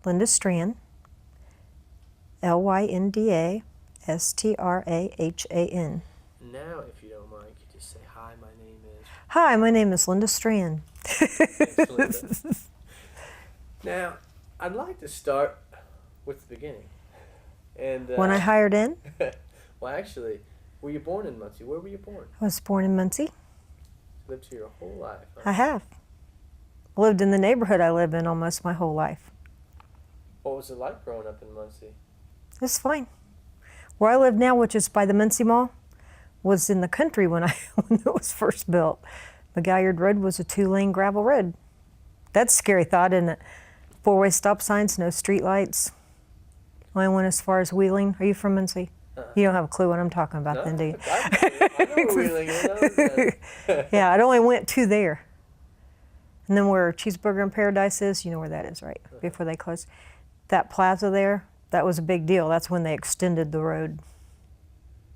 Lynda Strahan, Lynda Strahan. Now, if you don't mind, you could just say, hi, my name is... Hi, my name is Lynda Strahan. Thanks, Lynda. Now, I'd like to start with the beginning. And When I hired in, well, actually, were you born in Muncie? Where were you born? I was born in Muncie. Lived here your whole life, huh? I have. Lived in the neighborhood I live in almost my whole life. What was it like growing up in Muncie? It's fine. Where I live now, which is by the Muncie Mall, was in the country when it was first built. The Galliard Road was a 2-lane gravel road. That's a scary thought, isn't it? 4-way stop signs, no street lights. Only went as far as Wheeling. Are you from Muncie? You don't have a clue what I'm talking about, No, then, do you? I know where Wheeling is. Yeah, it only went to there. And then where Cheeseburger in Paradise is, you know where that is, right? Before they closed. That plaza there, that was a big deal. That's when they extended the road.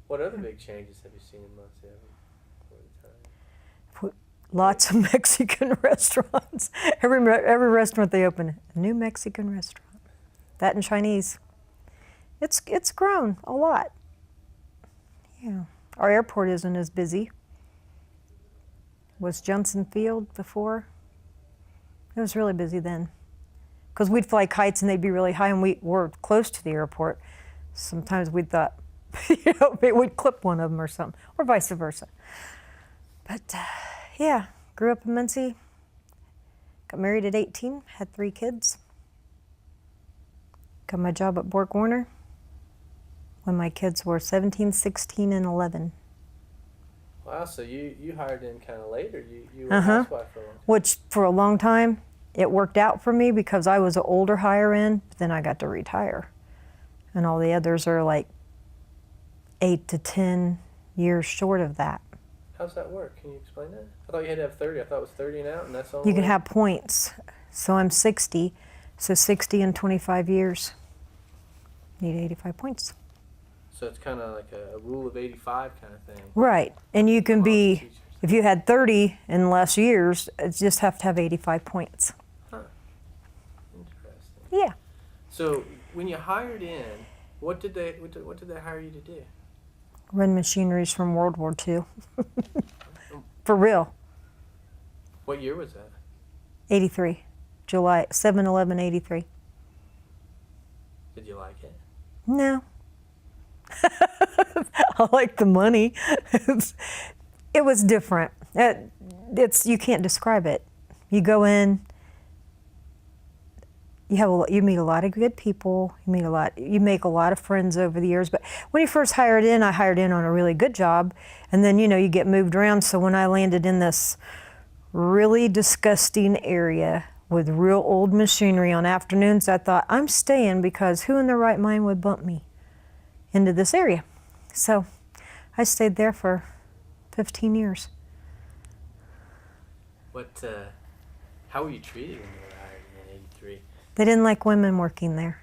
What other big changes have you seen in Muncie over the time? Lots of Mexican restaurants. Every restaurant they open, a new Mexican restaurant. That and Chinese. It's grown a lot. Yeah. Our airport isn't as busy. Was Johnson Field before? It was really busy then. Because we'd fly kites and they'd be really high, and we were close to the airport. Sometimes we thought, we'd clip one of them or something, or vice versa. But yeah, grew up in Muncie. Got married at 18, had 3 kids. Got my job at BorgWarner when my kids were 17, 16, and 11. Wow, so you hired in kind of later. You were a housewife for a long time. Which, for a long time, it worked out for me because I was an older hire in, but then I got to retire. And all the others are like 8 to 10 years short of that. How's that work? Can you explain that? I thought you had to have 30. I thought it was 30 and out, and that's all. You can have points. So I'm 60, so 60 in 25 years. Need 85 points. So it's kind of like a rule of 85 kind of thing. Right, and you can be, Teachers. if you had 30 in less years, you just have to have 85 points. Huh. Interesting. Yeah. So when you hired in, what did they hire you to do? Run machineries from World War II. For real. What year was that? 83. July 7/11/83. Did you like it? No. I like the money. It was different. You can't describe it. You go in, you meet a lot of good people. You make a lot of friends over the years. But when you first hired in, I hired in on a really good job, and then you get moved around. So when I landed in this really disgusting area with real old machinery on afternoons, I thought, I'm staying, because who in their right mind would bump me into this area? So I stayed there for 15 years. How were you treated when you were hired in 83? They didn't like women working there.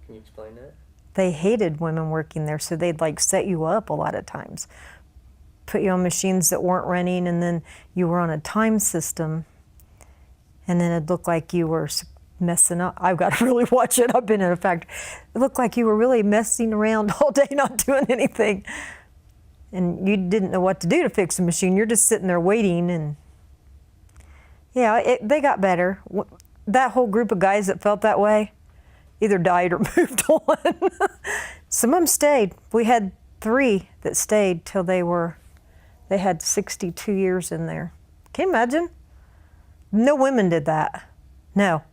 Can you explain that? They hated women working there, so they'd set you up a lot of times. Put you on machines that weren't running, and then you were on a time system, and then it looked like you were messing up. I've got to really watch it. I've been in a factory. It looked like you were really messing around all day, not doing anything. And you didn't know what to do to fix the machine. You're just sitting there waiting. And yeah, they got better. That whole group of guys that felt that way either died or moved on. Some of them stayed. We had 3 that stayed till they had 62 years in there. Can you imagine? No women did that. No.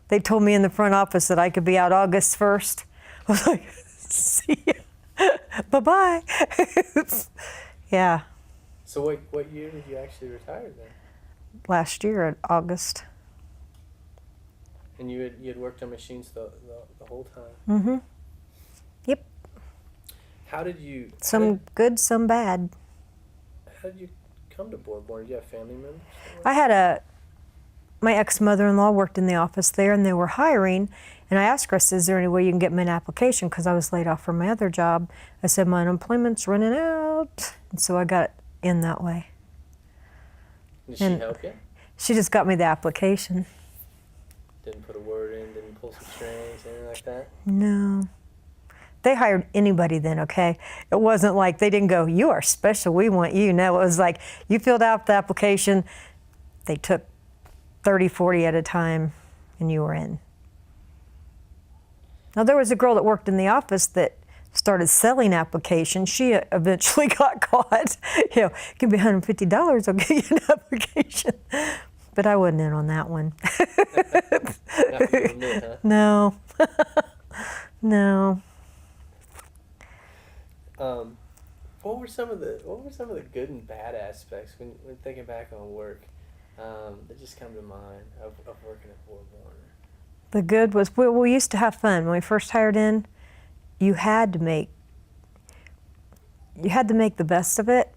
They told me in the front office that I could be out August 1st. I was like, see ya. Bye-bye. Yeah. So what year did you actually retire then? Last year in August. And you had worked on machines the whole time? Mm-hmm. Yep. How did you... Some good, some bad. How did you come to BorgWarner? Did you have family members? I had my ex-mother-in-law worked in the office there, and they were hiring. And I asked her, I said, is there any way you can get me an application? Because I was laid off from my other job. I said, my unemployment's running out. And so I got in that way. Did she help you? She just got me the application. Didn't put a word in, didn't pull some strings, anything like that? No. They hired anybody then, okay? It wasn't like they didn't go, you are special, we want you. No, it was like you filled out the application, they took 30, 40 at a time, and you were in. Now, there was a girl that worked in the office that started selling applications. She eventually got caught. You know, give me $150, I'll give you an application. But I wasn't in on that one. Not you admit, huh? No. No. What were some of the good and bad aspects when thinking back on work that just come to mind of working at BorgWarner? The good was we used to have fun. When we first hired in, you had to make the best of it,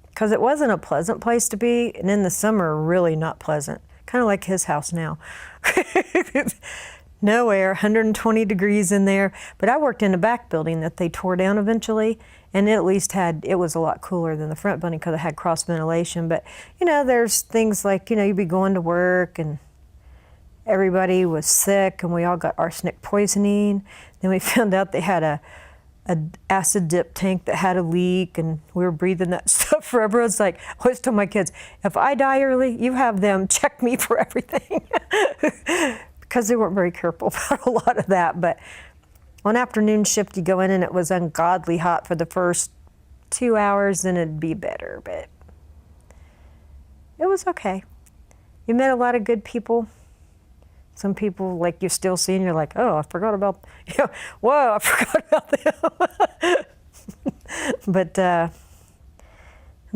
because it wasn't a pleasant place to be, and in the summer, really not pleasant. Kind of like his house now. No air, 120 degrees in there. But I worked in a back building that they tore down eventually, and it at least it was a lot cooler than the front building because it had cross ventilation. But, you know, there's things like, you know, you'd be going to work and everybody was sick and we all got arsenic poisoning. Then we found out they had a acid dip tank that had a leak, and we were breathing that stuff forever. It's like, I always tell my kids, if I die early, you have them check me for everything. Because they weren't very careful about a lot of that. But on afternoon shift, you go in and it was ungodly hot for the first 2 hours, then it'd be better. But it was okay. You met a lot of good people. Some people, like, you're still seeing, you're like, oh, I forgot about, you know, whoa, I forgot about them. But, and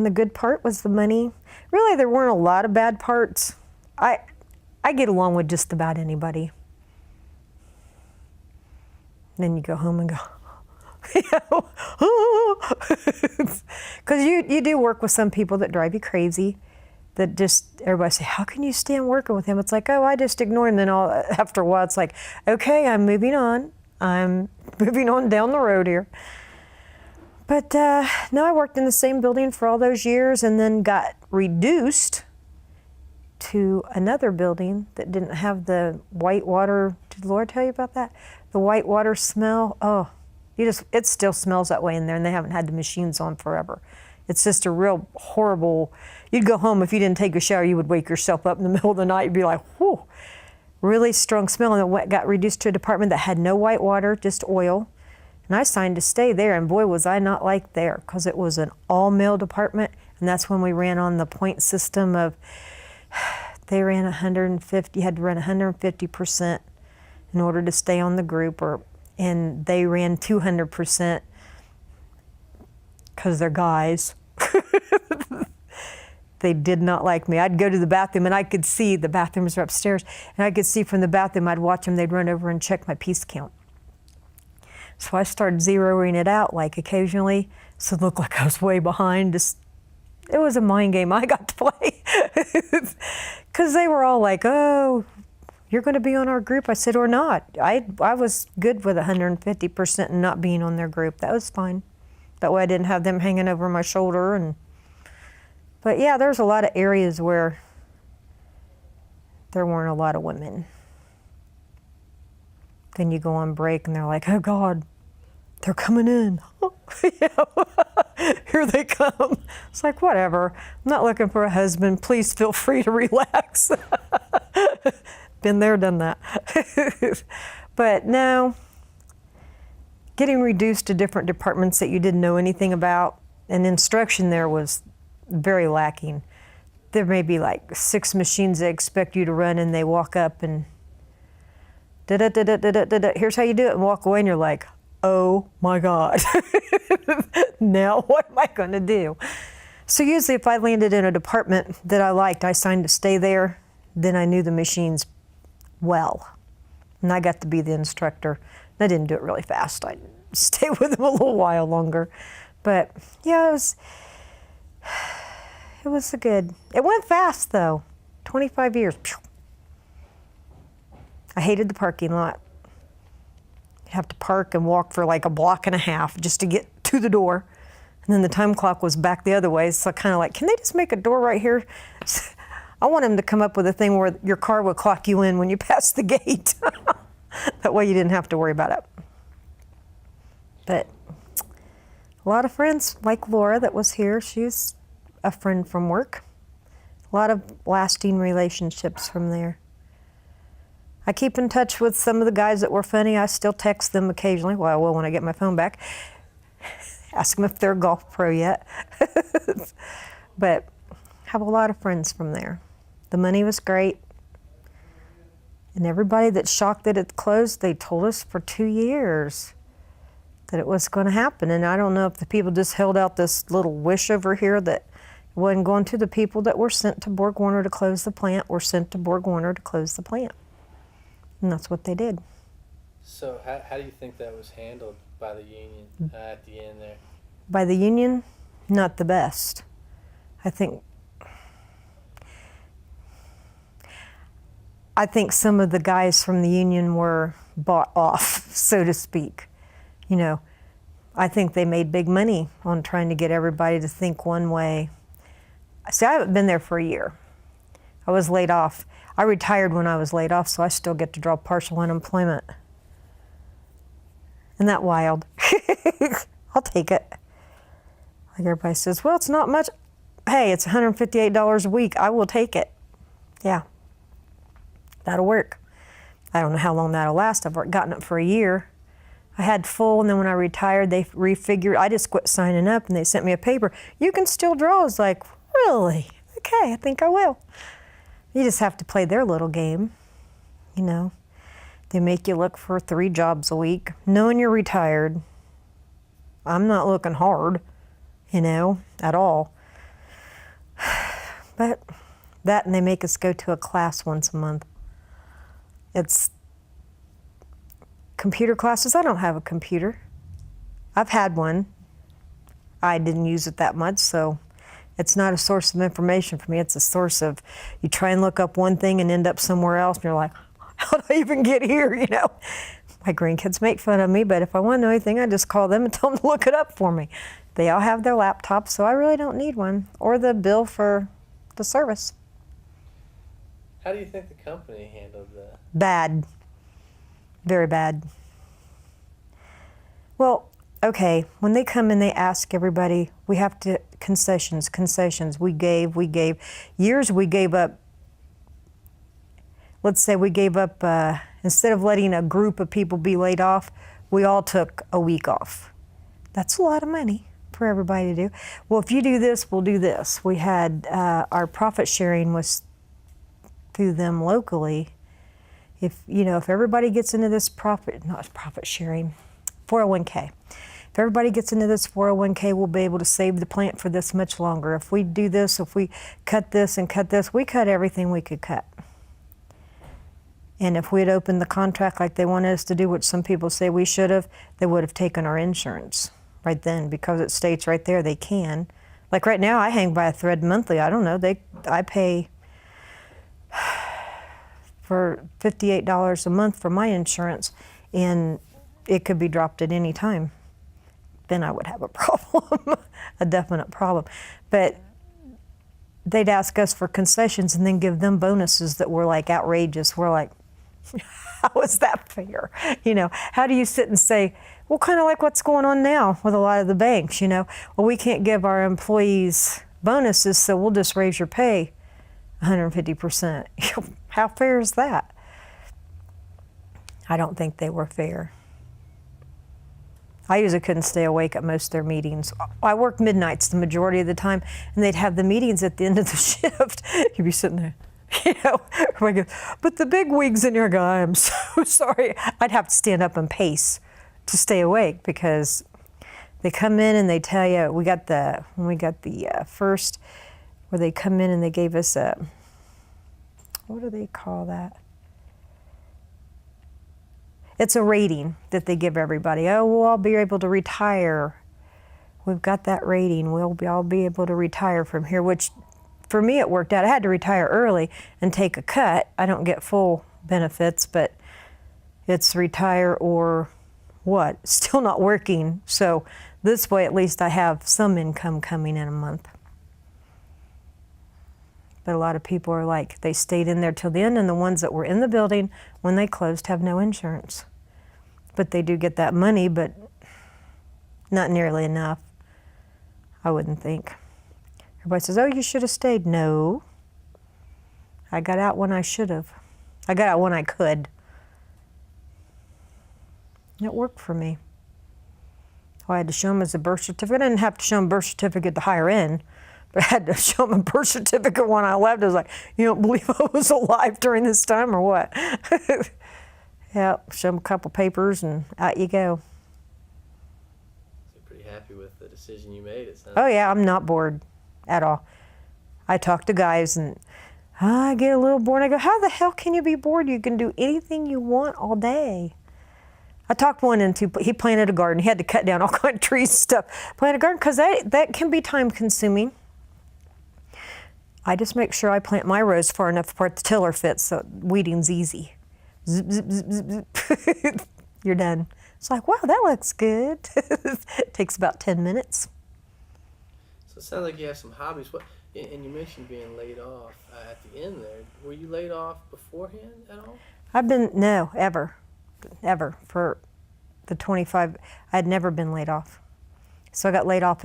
the good part was the money. Really, there weren't a lot of bad parts. I get along with just about anybody. Then you go home and go, because you do work with some people that drive you crazy. That just, everybody say, how can you stand working with him? It's like, oh, I just ignore him. Then after a while, it's like, okay, I'm moving on. I'm moving on down the road here. But no, I worked in the same building for all those years and then got reduced to another building that didn't have the white water. Did Laura tell you about that? The white water smell. Oh, it still smells that way in there, and they haven't had the machines on forever. It's just a real horrible, you'd go home, if you didn't take a shower, you would wake yourself up in the middle of the night. You'd be like, whew, really strong smell. And it got reduced to a department that had no white water, just oil. And I signed to stay there, and boy, was I not liked there, because it was an all-male department. And that's when we ran on the point system of, they ran 150, you had to run 150% in order to stay on the group, and they ran 200%. Because they're guys. They did not like me. I'd go to the bathroom and I could see, the bathrooms are upstairs, and I could see from the bathroom, I'd watch them, they'd run over and check my piece count. So I started zeroing it out, like occasionally, so it looked like I was way behind. It was a mind game I got to play. Because they were all like, oh, you're going to be on our group? I said, or not. I was good with 150% and not being on their group. That was fine. That way I didn't have them hanging over my shoulder. But yeah, there's a lot of areas where there weren't a lot of women. Then you go on break and they're like, oh God, they're coming in. Here they come. It's like, whatever. I'm not looking for a husband. Please feel free to relax. Been there, done that. But no. Getting reduced to different departments that you didn't know anything about, and instruction there was very lacking. There may be like 6 machines they expect you to run, and they walk up and here's how you do it, and walk away, and you're like, oh my God. Now what am I going to do? So usually if I landed in a department that I liked, I signed to stay there, then I knew the machines well, and I got to be the instructor. I didn't do it really fast. I'd stay with them a little while longer. But yeah, it was good. It went fast though, 25 years. I hated the parking lot. You'd have to park and walk for like a block and a half just to get to the door. And then the time clock was back the other way. So kind of like, can they just make a door right here? I want them to come up with a thing where your car will clock you in when you pass the gate. That way you didn't have to worry about it. But a lot of friends, like Laura that was here, she's a friend from work. A lot of lasting relationships from there. I keep in touch with some of the guys that were funny. I still text them occasionally. Well, I will when I get my phone back. Ask them if they're a golf pro yet. But have a lot of friends from there. The money was great. And everybody that's shocked that it closed, they told us for 2 years that it was going to happen. And I don't know if the people just held out this little wish over here that it wasn't going to. The people that were sent to BorgWarner to close the plant were sent to BorgWarner to close the plant. And that's what they did. So how do you think that was handled by the union at the end there? By the union, not the best. I think some of the guys from the union were bought off, so to speak. You know, I think they made big money on trying to get everybody to think one way. See, I haven't been there for a year. I was laid off. I retired when I was laid off, so I still get to draw partial unemployment. Isn't that wild? I'll take it. Like everybody says, well, it's not much. Hey, it's $158 a week. I will take it. Yeah, that'll work. I don't know how long that'll last. I've gotten it for a year. I had full, and then when I retired, they refigured. I just quit signing up, and they sent me a paper. You can still draw. I was like, really? Okay, I think I will. You just have to play their little game, you know. They make you look for 3 jobs a week, knowing you're retired. I'm not looking hard, you know, at all. But that, and they make us go to a class once a month. It's computer classes. I don't have a computer. I've had one. I didn't use it that much, so it's not a source of information for me. It's a source of, you try and look up one thing and end up somewhere else, and you're like, how did I even get here, you know? My grandkids make fun of me, but if I want to know anything, I just call them and tell them to look it up for me. They all have their laptops, so I really don't need one, or the bill for the service. How do you think the company handled that? Bad. Very bad. Well, okay, when they come and they ask everybody, we have to, concessions. We gave. Years we gave up, let's say we gave up, instead of letting a group of people be laid off, we all took a week off. That's a lot of money for everybody to do. Well, if you do this, we'll do this. We had, our profit sharing was through them locally. If everybody gets into this profit sharing, 401k. If everybody gets into this 401k, we'll be able to save the plant for this much longer. If we do this, if we cut this and cut this, we cut everything we could cut. And if we had opened the contract like they wanted us to do, which some people say we should have, they would have taken our insurance right then, because it states right there they can. Like right now, I hang by a thread monthly. I don't know, I pay for $58 a month for my insurance, and it could be dropped at any time. Then I would have a problem, a definite problem. But they'd ask us for concessions and then give them bonuses that were like outrageous. We're like, how is that fair? You know, how do you sit and say, well, kind of like what's going on now with a lot of the banks, you know, well, we can't give our employees bonuses, so we'll just raise your pay 150%. How fair is that? I don't think they were fair. I usually couldn't stay awake at most of their meetings. I worked midnights the majority of the time, and they'd have the meetings at the end of the shift. You'd be sitting there, you know, everybody goes, but the big wigs in your guy, I'm so sorry. I'd have to stand up and pace to stay awake, because they come in and they tell you, when we got the first, where they come in and they gave us a, what do they call that? It's a rating that they give everybody. Oh, we'll all be able to retire. We've got that rating. We'll all be able to retire from here, which for me it worked out. I had to retire early and take a cut. I don't get full benefits, but it's retire or what? Still not working. So this way at least I have some income coming in a month. But a lot of people are like, they stayed in there till the end, and the ones that were in the building when they closed have no insurance. But they do get that money, but not nearly enough, I wouldn't think. Everybody says, oh, you should have stayed. No. I got out when I should have. I got out when I could. It worked for me. Well, I had to show them as a birth certificate. I didn't have to show them birth certificate to hire in, but I had to show them a birth certificate when I left. I was like, you don't believe I was alive during this time or what? Yeah, show them a couple papers and out you go. So you're pretty happy with the decision you made, it sounds Oh yeah, I'm not bored at all. I talk to guys and I get a little bored. I go, how the hell can you be bored? You can do anything you want all day. I talked one into, he planted a garden. He had to cut down all kind of trees and stuff. Plant a garden, because that can be time consuming. I just make sure I plant my rows far enough apart the tiller fits so weeding's easy. Zip, zip, zip, zip, zip. You're done. It's like, wow, that looks good. It takes about 10 minutes. So it sounds like you have some hobbies. What? And you mentioned being laid off at the end there. Were you laid off beforehand at all? No, ever. For the 25, I'd never been laid off. So I got laid off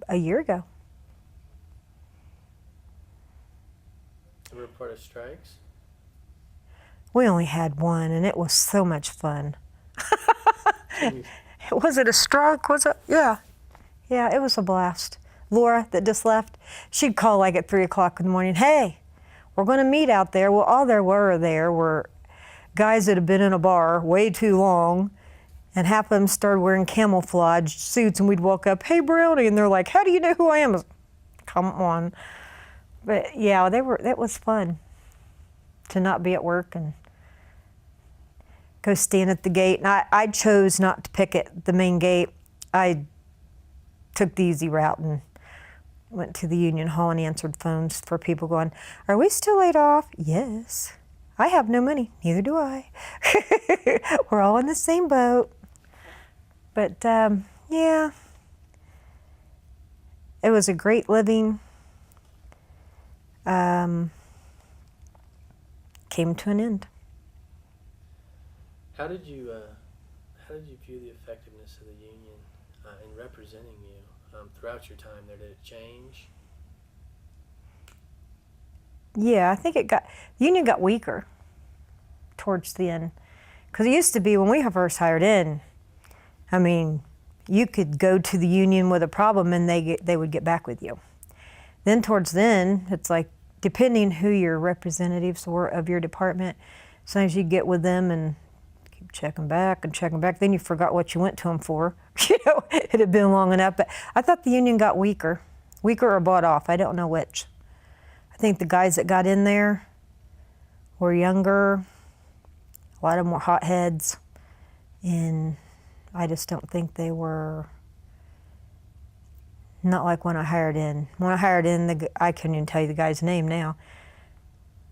a year ago. Ever a part of strikes? We only had one, and it was so much fun. Was it a strike? Was it? Yeah. Yeah, it was a blast. Laura, that just left, she'd call like at 3 o'clock in the morning, hey, we're going to meet out there. Well, all there were guys that had been in a bar way too long, and half of them started wearing camouflage suits, and we'd walk up, hey, Brownie, and they're like, how do you know who I am? I was, come on. But yeah, that was fun to not be at work and go stand at the gate. And I chose not to pick at the main gate. I took the easy route and went to the union hall and answered phones for people going, are we still laid off? Yes. I have no money. Neither do I. We're all in the same boat. But yeah, it was a great living. Came to an end. How did you view the effectiveness of the union in representing you throughout your time there? Did it change? Yeah, I think the union got weaker towards the end. Because it used to be when we first hired in, I mean, you could go to the union with a problem and they would get back with you. Then towards then, it's like, depending who your representatives were of your department, sometimes you'd get with them and keep checking back. Then you forgot what you went to them for. You know, it had been long enough. But I thought the union got weaker or bought off. I don't know which. I think the guys that got in there were younger. A lot of them were hotheads. And I just don't think they were, not like when I hired in. When I hired in, I couldn't even tell you the guy's name now.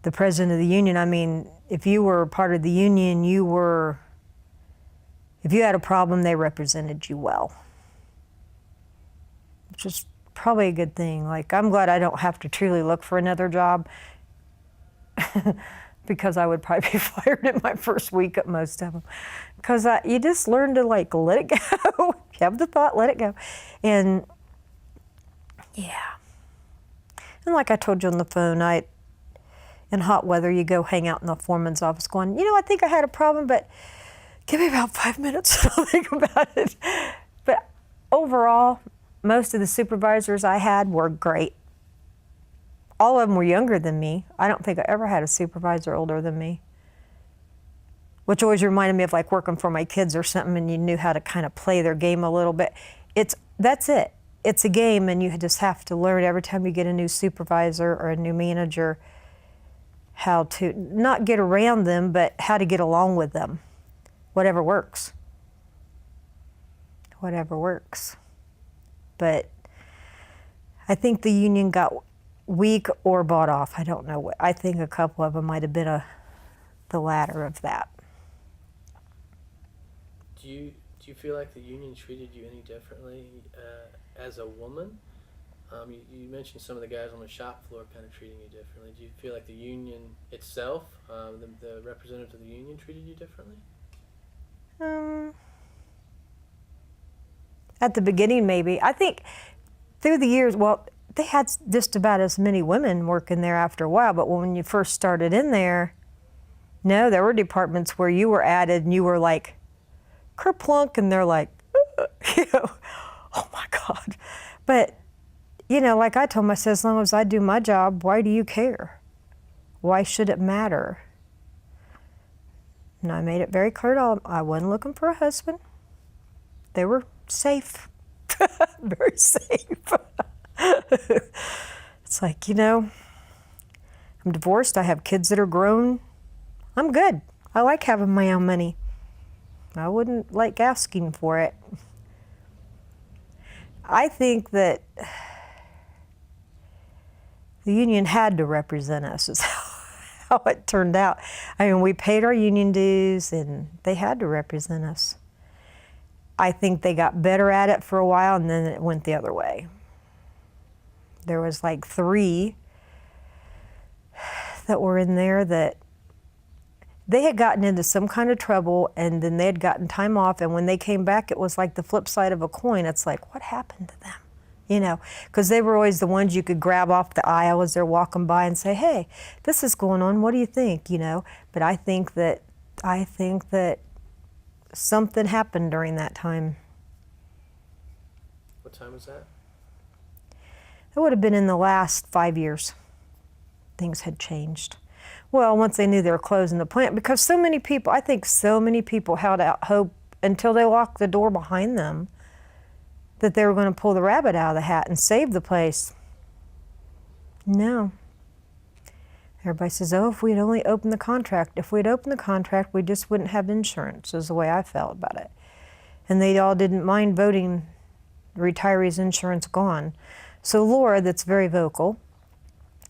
The president of the union, I mean, if you were part of the union, if you had a problem, they represented you well. Which is probably a good thing. Like, I'm glad I don't have to truly look for another job because I would probably be fired in my first week at most of them. Because you just learn to like let it go. You have the thought, let it go. And yeah. And like I told you on the phone, in hot weather, you go hang out in the foreman's office going, you know, I think I had a problem, but give me about 5 minutes and I'll think about it. But overall, most of the supervisors I had were great. All of them were younger than me. I don't think I ever had a supervisor older than me. Which always reminded me of like working for my kids or something, and you knew how to kind of play their game a little bit. That's it. It's a game, and you just have to learn every time you get a new supervisor or a new manager how to not get around them, but how to get along with them. Whatever works. Whatever works. But I think the union got weak or bought off. I don't know. I think a couple of them might have been the latter of that. Do you feel like the union treated you any differently as a woman You mentioned some of the guys on the shop floor kind of treating you differently. Do you feel like the union itself, the representatives of the union, treated you differently? At the beginning, maybe. I think through the years, well, they had just about as many women working there after a while, but when you first started in there, no, there were departments where you were added and you were like, kerplunk, and they're like, you know, oh my God. But, you know, like I told myself, as long as I do my job, why do you care? Why should it matter? And I made it very clear to all, I wasn't looking for a husband. They were safe, very safe. It's like, you know, I'm divorced, I have kids that are grown. I'm good. I like having my own money. I wouldn't like asking for it. I think that the union had to represent us, is how it turned out. I mean, we paid our union dues and they had to represent us. I think they got better at it for a while and then it went the other way. There was like 3 that were in there that they had gotten into some kind of trouble and then they had gotten time off, and when they came back it was like the flip side of a coin. It's like, what happened to them? You know, because they were always the ones you could grab off the aisle as they're walking by and say, hey, this is going on, what do you think? You know, but I think that something happened during that time. What time was that? It would have been in the last 5 years. Things had changed. Well, once they knew they were closing the plant, because so many people held out hope until they locked the door behind them that they were going to pull the rabbit out of the hat and save the place. No. Everybody says, oh, if we'd only opened the contract. If we'd opened the contract, we just wouldn't have insurance, is the way I felt about it. And they all didn't mind voting retirees' insurance gone. So Laura, that's very vocal,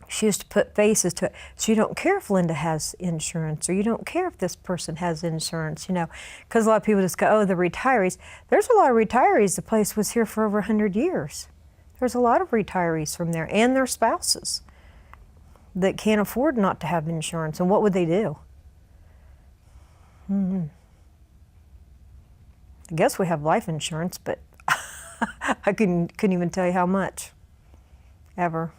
she used to put faces to it. So you don't care if Lynda has insurance, or you don't care if this person has insurance, you know, because a lot of people just go, oh, the retirees. There's a lot of retirees. The place was here for over 100 years. There's a lot of retirees from there and their spouses that can't afford not to have insurance. And what would they do? I guess we have life insurance, but I couldn't even tell you how much, ever.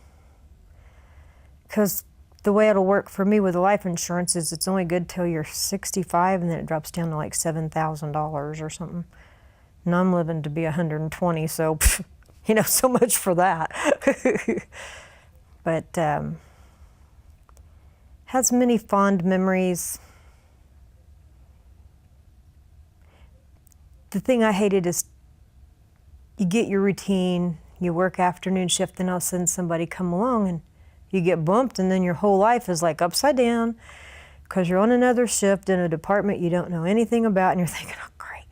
Because the way it'll work for me with the life insurance is it's only good till you're 65, and then it drops down to like $7,000 or something. And I'm living to be 120, so, you know, so much for that. But has many fond memories. The thing I hated is you get your routine, you work afternoon shift, and all of a sudden somebody come along and you get bumped, and then your whole life is like upside down because you're on another shift in a department you don't know anything about, and you're thinking, oh, great.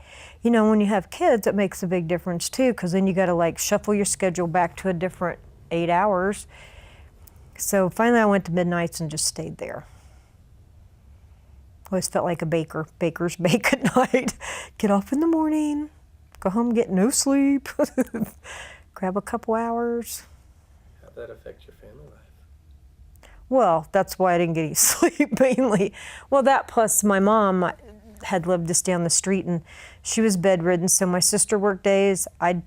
You know, when you have kids, it makes a big difference too, because then you got to like shuffle your schedule back to a different 8 hours. So finally I went to midnights and just stayed there. Always felt like a baker. Bakers bake at night. Get off in the morning, go home, get no sleep, grab a couple hours. How'd that affect your family life? Well, that's why I didn't get any sleep, mainly. Well, that plus my mom had lived just down the street, and she was bedridden, so my sister worked days. I'd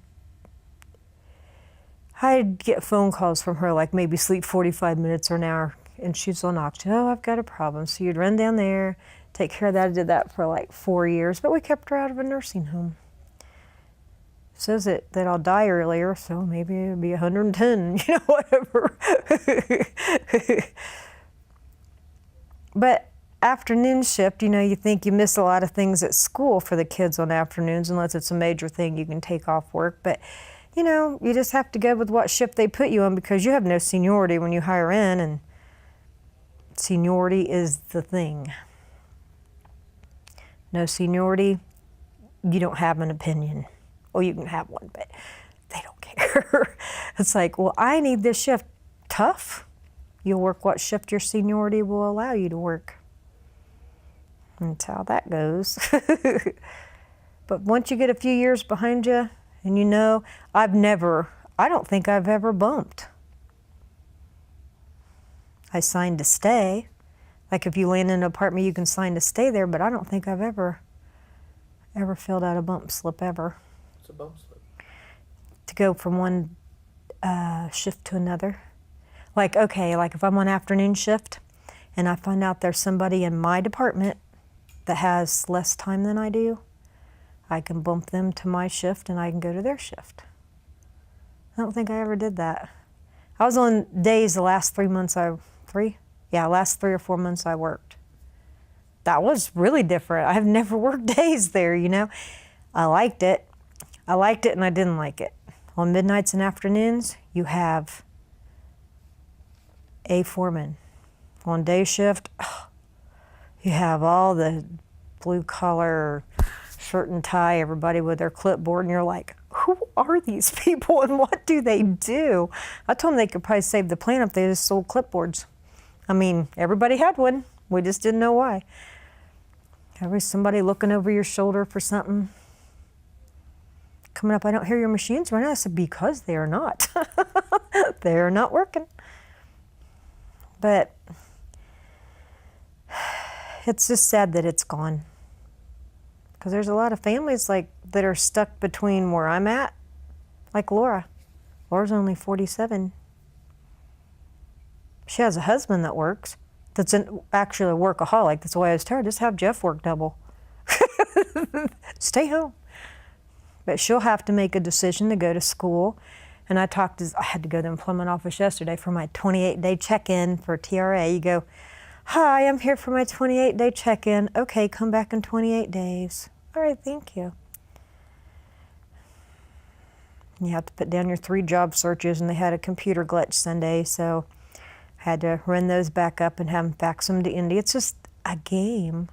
get phone calls from her, like maybe sleep 45 minutes or an hour, and she's on oxygen. Oh, I've got a problem. So you'd run down there, take care of that. I did that for like 4 years, but we kept her out of a nursing home. Says that I'll die earlier, so maybe it'll be 110, you know, whatever. But afternoon shift, you know, you think you miss a lot of things at school for the kids on afternoons, unless it's a major thing you can take off work. But, you know, you just have to go with what shift they put you on, because you have no seniority when you hire in, and seniority is the thing. No seniority, you don't have an opinion. Well, you can have one, but they don't care. It's like, well, I need this shift. Tough. You'll work what shift your seniority will allow you to work. That's how that goes. But once you get a few years behind you, and you know, I've never I don't think I've ever bumped. I signed to stay. Like if you land in an apartment, you can sign to stay there, but I don't think I've ever filled out a bump slip ever. What's a bump slip? To go from one shift to another. Like, okay, like if I'm on afternoon shift and I find out there's somebody in my department that has less time than I do, I can bump them to my shift and I can go to their shift. I don't think I ever did that. I was on days the last 3 months last 3 or 4 months I worked. That was really different. I've never worked days there, you know. I liked it. I liked it and I didn't like it. On midnights and afternoons, you have a foreman. On day shift, you have all the blue collar shirt and tie, everybody with their clipboard, and you're like, who are these people and what do they do? I told them they could probably save the planet if they just sold clipboards. I mean, everybody had one. We just didn't know why. Always somebody looking over your shoulder for something. Coming up, I don't hear your machines running. I said, because they are not. They are not working. But it's just sad that it's gone. Because there's a lot of families like that are stuck between where I'm at, like Laura. Laura's only 47. She has a husband that works, that's actually a workaholic. That's why I was tired. Just have Jeff work double. Stay home. But she'll have to make a decision to go to school. And I had to go to the employment office yesterday for my 28-day check-in for TRA. You go, hi, I'm here for my 28-day check-in. Okay, come back in 28 days. All right, thank you. You have to put down your 3 job searches, and they had a computer glitch Sunday, so I had to run those back up and have them fax them to Indy. It's just a game.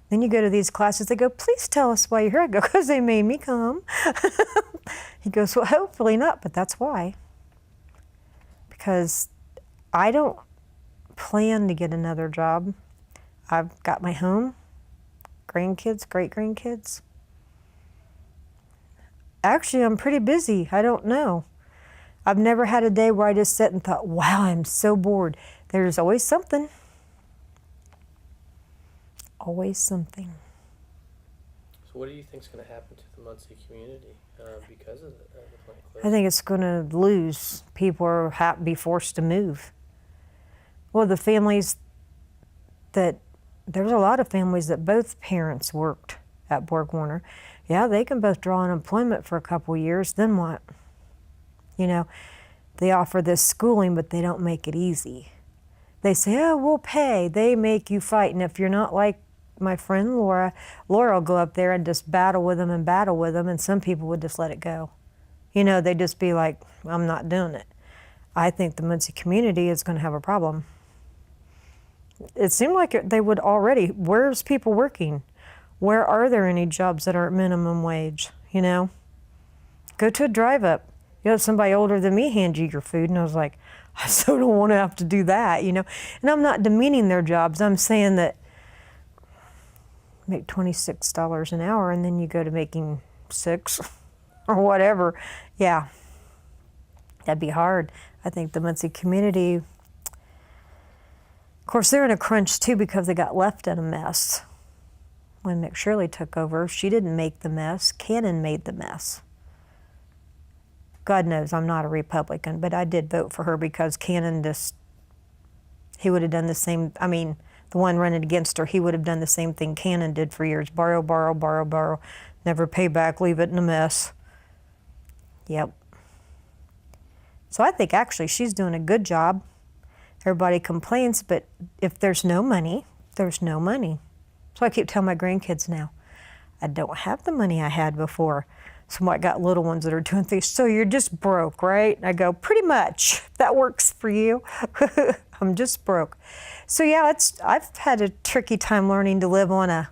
Then you go to these classes, they go, please tell us why you're here. I go, because they made me come. He goes, well, hopefully not, but that's why. Because I don't plan to get another job. I've got my home, grandkids, great-grandkids. Actually, I'm pretty busy. I don't know. I've never had a day where I just sat and thought, wow, I'm so bored. There's always something. Always something. So what do you think is going to happen to the Muncie community because of the plant closure? I think it's going to lose. People are be forced to move. Well, the families there's a lot of families that both parents worked at BorgWarner. Yeah, they can both draw unemployment for a couple years, then what? You know, they offer this schooling, but they don't make it easy. They say, oh, we'll pay. They make you fight. And if you're not like my friend Laura will go up there and just battle with them, and some people would just let it go. You know, they'd just be like, I'm not doing it. I think the Muncie community is going to have a problem. It seemed like they would already. Where's people working? Where are there any jobs that aren't minimum wage, you know? Go to a drive-up. You have somebody older than me hand you your food, and I was like, I so don't want to have to do that, you know? And I'm not demeaning their jobs. I'm saying that make $26 an hour, and then you go to making $6 or whatever. Yeah, that'd be hard. I think the Muncie community, of course, they're in a crunch too because they got left in a mess. When McShirley took over, she didn't make the mess. Cannon made the mess. God knows I'm not a Republican, but I did vote for her because Cannon he would have done the same, I mean, the one running against her, he would have done the same thing Cannon did for years. Borrow, borrow, borrow, borrow. Never pay back, leave it in a mess. Yep. So I think actually she's doing a good job. Everybody complains, but if there's no money, there's no money. So I keep telling my grandkids now, I don't have the money I had before. So I got little ones that are doing things, so you're just broke, right? And I go, pretty much. That works for you. I'm just broke. So yeah, I've had a tricky time learning to live on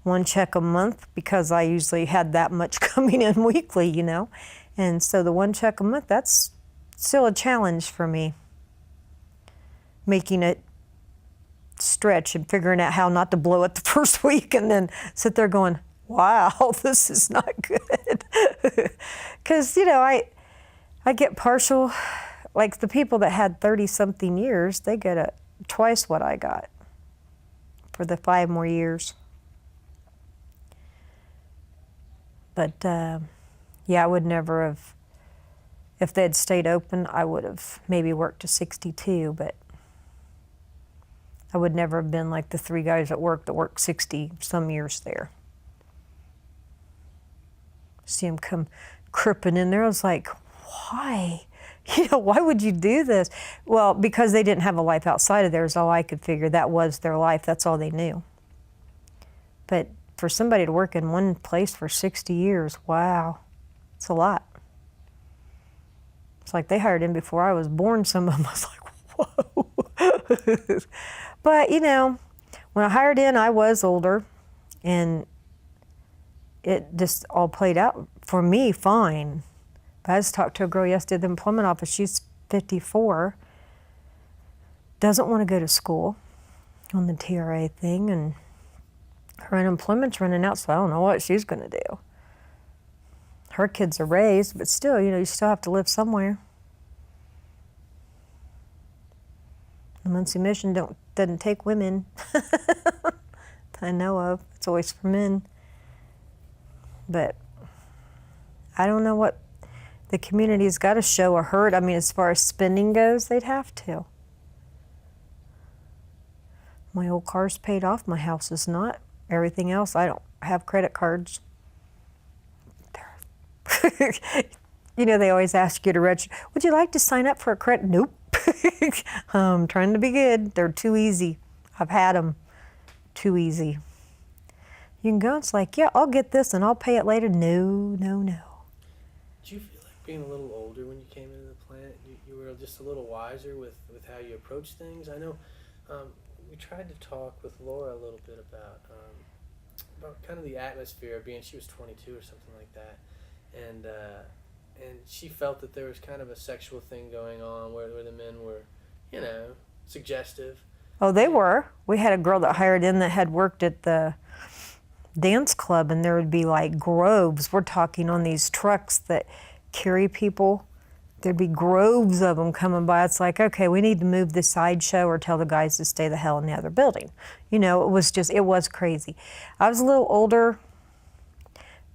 one check a month because I usually had that much coming in weekly, you know? And so the 1 check a month, that's still a challenge for me. Making it stretch and figuring out how not to blow it the first week and then sit there going, wow, this is not good. Because, you know, I get partial, like the people that had 30-something years, they get twice what I got for the 5 more years. But yeah, I would never have, if they had stayed open, I would have maybe worked to 62, but I would never have been like the 3 guys at work that worked 60 some years there. See them come cripping in there. I was like, why? You know, why would you do this? Well, because they didn't have a life outside of there is all I could figure. That was their life. That's all they knew. But for somebody to work in one place for 60 years, wow, it's a lot. It's like they hired in before I was born. Some of them, I was like, whoa. But, you know, when I hired in, I was older, and it just all played out for me fine. I just talked to a girl yesterday at the employment office. She's 54, doesn't want to go to school on the TRA thing, and her unemployment's running out, so I don't know what she's going to do. Her kids are raised, but still, you know, you still have to live somewhere. The Muncie Mission doesn't take women that I know of. It's always for men. But I don't know what the community's got to show or hurt. I mean, as far as spending goes, they'd have to. My old car's paid off. My house is not. Everything else, I don't have credit cards. You know, they always ask you to register. Would you like to sign up for a credit? Nope. I'm trying to be good. They're too easy. I've had them. Too easy. You can go, it's like, yeah, I'll get this and I'll pay it later. No, no, no. Did you feel like being a little older when you came into the plant? You were just a little wiser with how you approach things? I know we tried to talk with Laura a little bit about kind of the atmosphere of being, she was 22 or something like that. And she felt that there was kind of a sexual thing going on where the men were, you know, suggestive. Oh, they were. We had a girl that hired in that had worked at the dance club, and there would be like groves. We're talking on these trucks that carry people. There'd be groves of them coming by. It's like, okay, we need to move the sideshow or tell the guys to stay the hell in the other building. You know, it was crazy. I was a little older.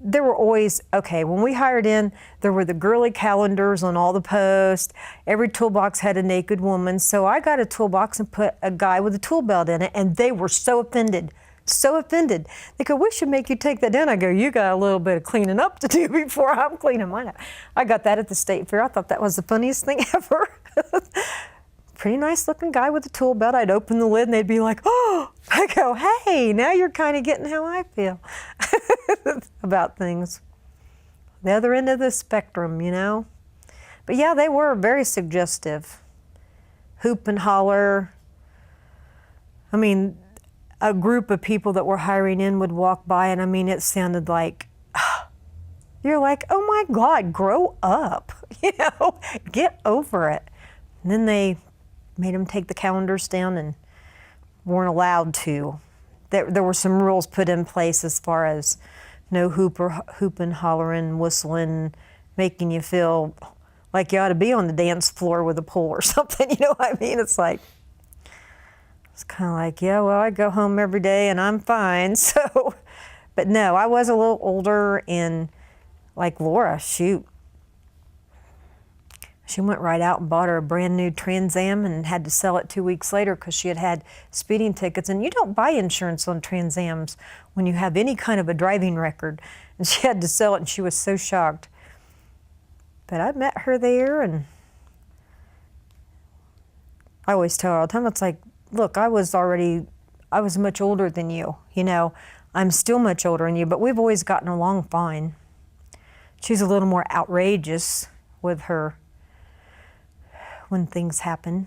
There were always, okay, when we hired in, there were the girly calendars on all the posts. Every toolbox had a naked woman. So I got a toolbox and put a guy with a tool belt in it, and they were so offended. So offended. They go, we should make you take that down. I go, you got a little bit of cleaning up to do before I'm cleaning mine up. I got that at the state fair. I thought that was the funniest thing ever. Pretty nice looking guy with a tool belt. I'd open the lid and they'd be like, oh, I go, hey, now you're kind of getting how I feel about things. The other end of the spectrum, you know. But yeah, they were very suggestive. Hoop and holler. I mean, a group of people that were hiring in would walk by, and I mean, it sounded like, you're like, oh my God, grow up, you know, get over it. And then they made them take the calendars down and weren't allowed to. There were some rules put in place as far as no hooping, hollering, whistling, making you feel like you ought to be on the dance floor with a pole or something, you know what I mean? It's like, it's kind of like, yeah, well, I go home every day and I'm fine. So, but no, I was a little older, and like Laura, shoot. She went right out and bought her a brand new Trans Am and had to sell it 2 weeks later because she had had speeding tickets. And you don't buy insurance on Trans Ams when you have any kind of a driving record. And she had to sell it, and she was so shocked. But I met her there, and I always tell her all the time, it's like, look, I was much older than you, you know. I'm still much older than you, but we've always gotten along fine. She's a little more outrageous with her when things happen.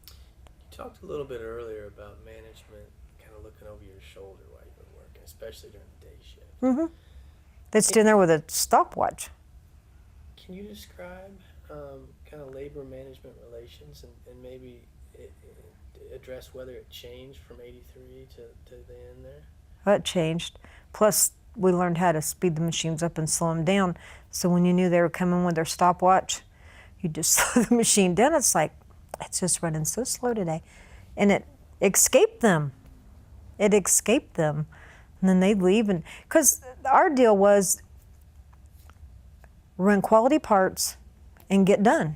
You talked a little bit earlier about management kind of looking over your shoulder while you were working, especially during the day shift. Mm-hmm. They'd stand there with a stopwatch. Can you describe kind of labor management relations and maybe address whether it changed from 83 to the end there? Well, it changed. Plus, we learned how to speed the machines up and slow them down. So when you knew they were coming with their stopwatch, You just slow the machine down. It's like, it's just running so slow today. And it escaped them. It escaped them. And then they'd leave. And because our deal was run quality parts and get done.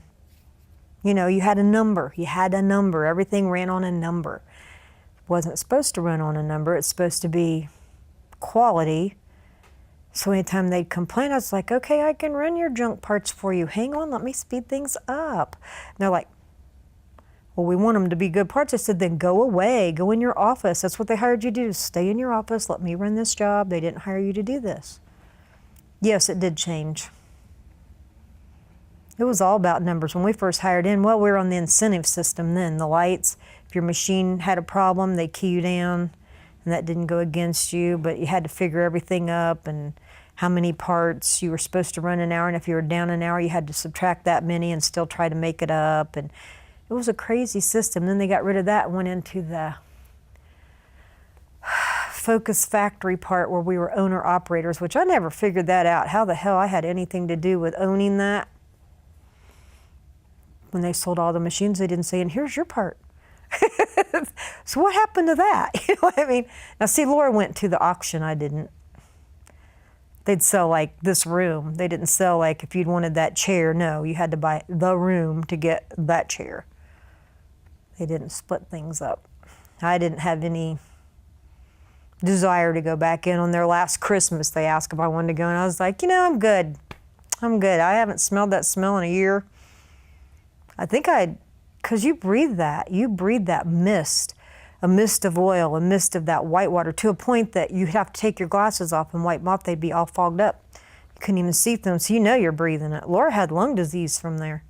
You know, you had a number. You had a number. Everything ran on a number. It wasn't supposed to run on a number. It's supposed to be quality. So anytime they'd complain, I was like, okay, I can run your junk parts for you. Hang on, let me speed things up. And they're like, well, we want them to be good parts. I said, then go away. Go in your office. That's what they hired you to do. Stay in your office. Let me run this job. They didn't hire you to do this. Yes, it did change. It was all about numbers. When we first hired in, well, we were on the incentive system then. The lights, if your machine had a problem, they'd key you down, and that didn't go against you, but you had to figure everything up and how many parts you were supposed to run an hour, and if you were down an hour, you had to subtract that many and still try to make it up. And it was a crazy system. Then they got rid of that and went into the focus factory part where we were owner operators, which I never figured that out. How the hell I had anything to do with owning that? When they sold all the machines, they didn't say, and here's your part. So what happened to that? You know what I mean? Now see, Laura went to the auction, I didn't. They'd sell like this room. They didn't sell like if you'd wanted that chair. No, you had to buy the room to get that chair. They didn't split things up. I didn't have any desire to go back in. On their last Christmas, they asked if I wanted to go, and I was like, you know, I'm good. I'm good. I haven't smelled that smell in a year. I think because you breathe that. You breathe that mist, a mist of oil, a mist of that white water, to a point that you'd have to take your glasses off and wipe them off. They'd be all fogged up. You couldn't even see them, so you know you're breathing it. Laura had lung disease from there.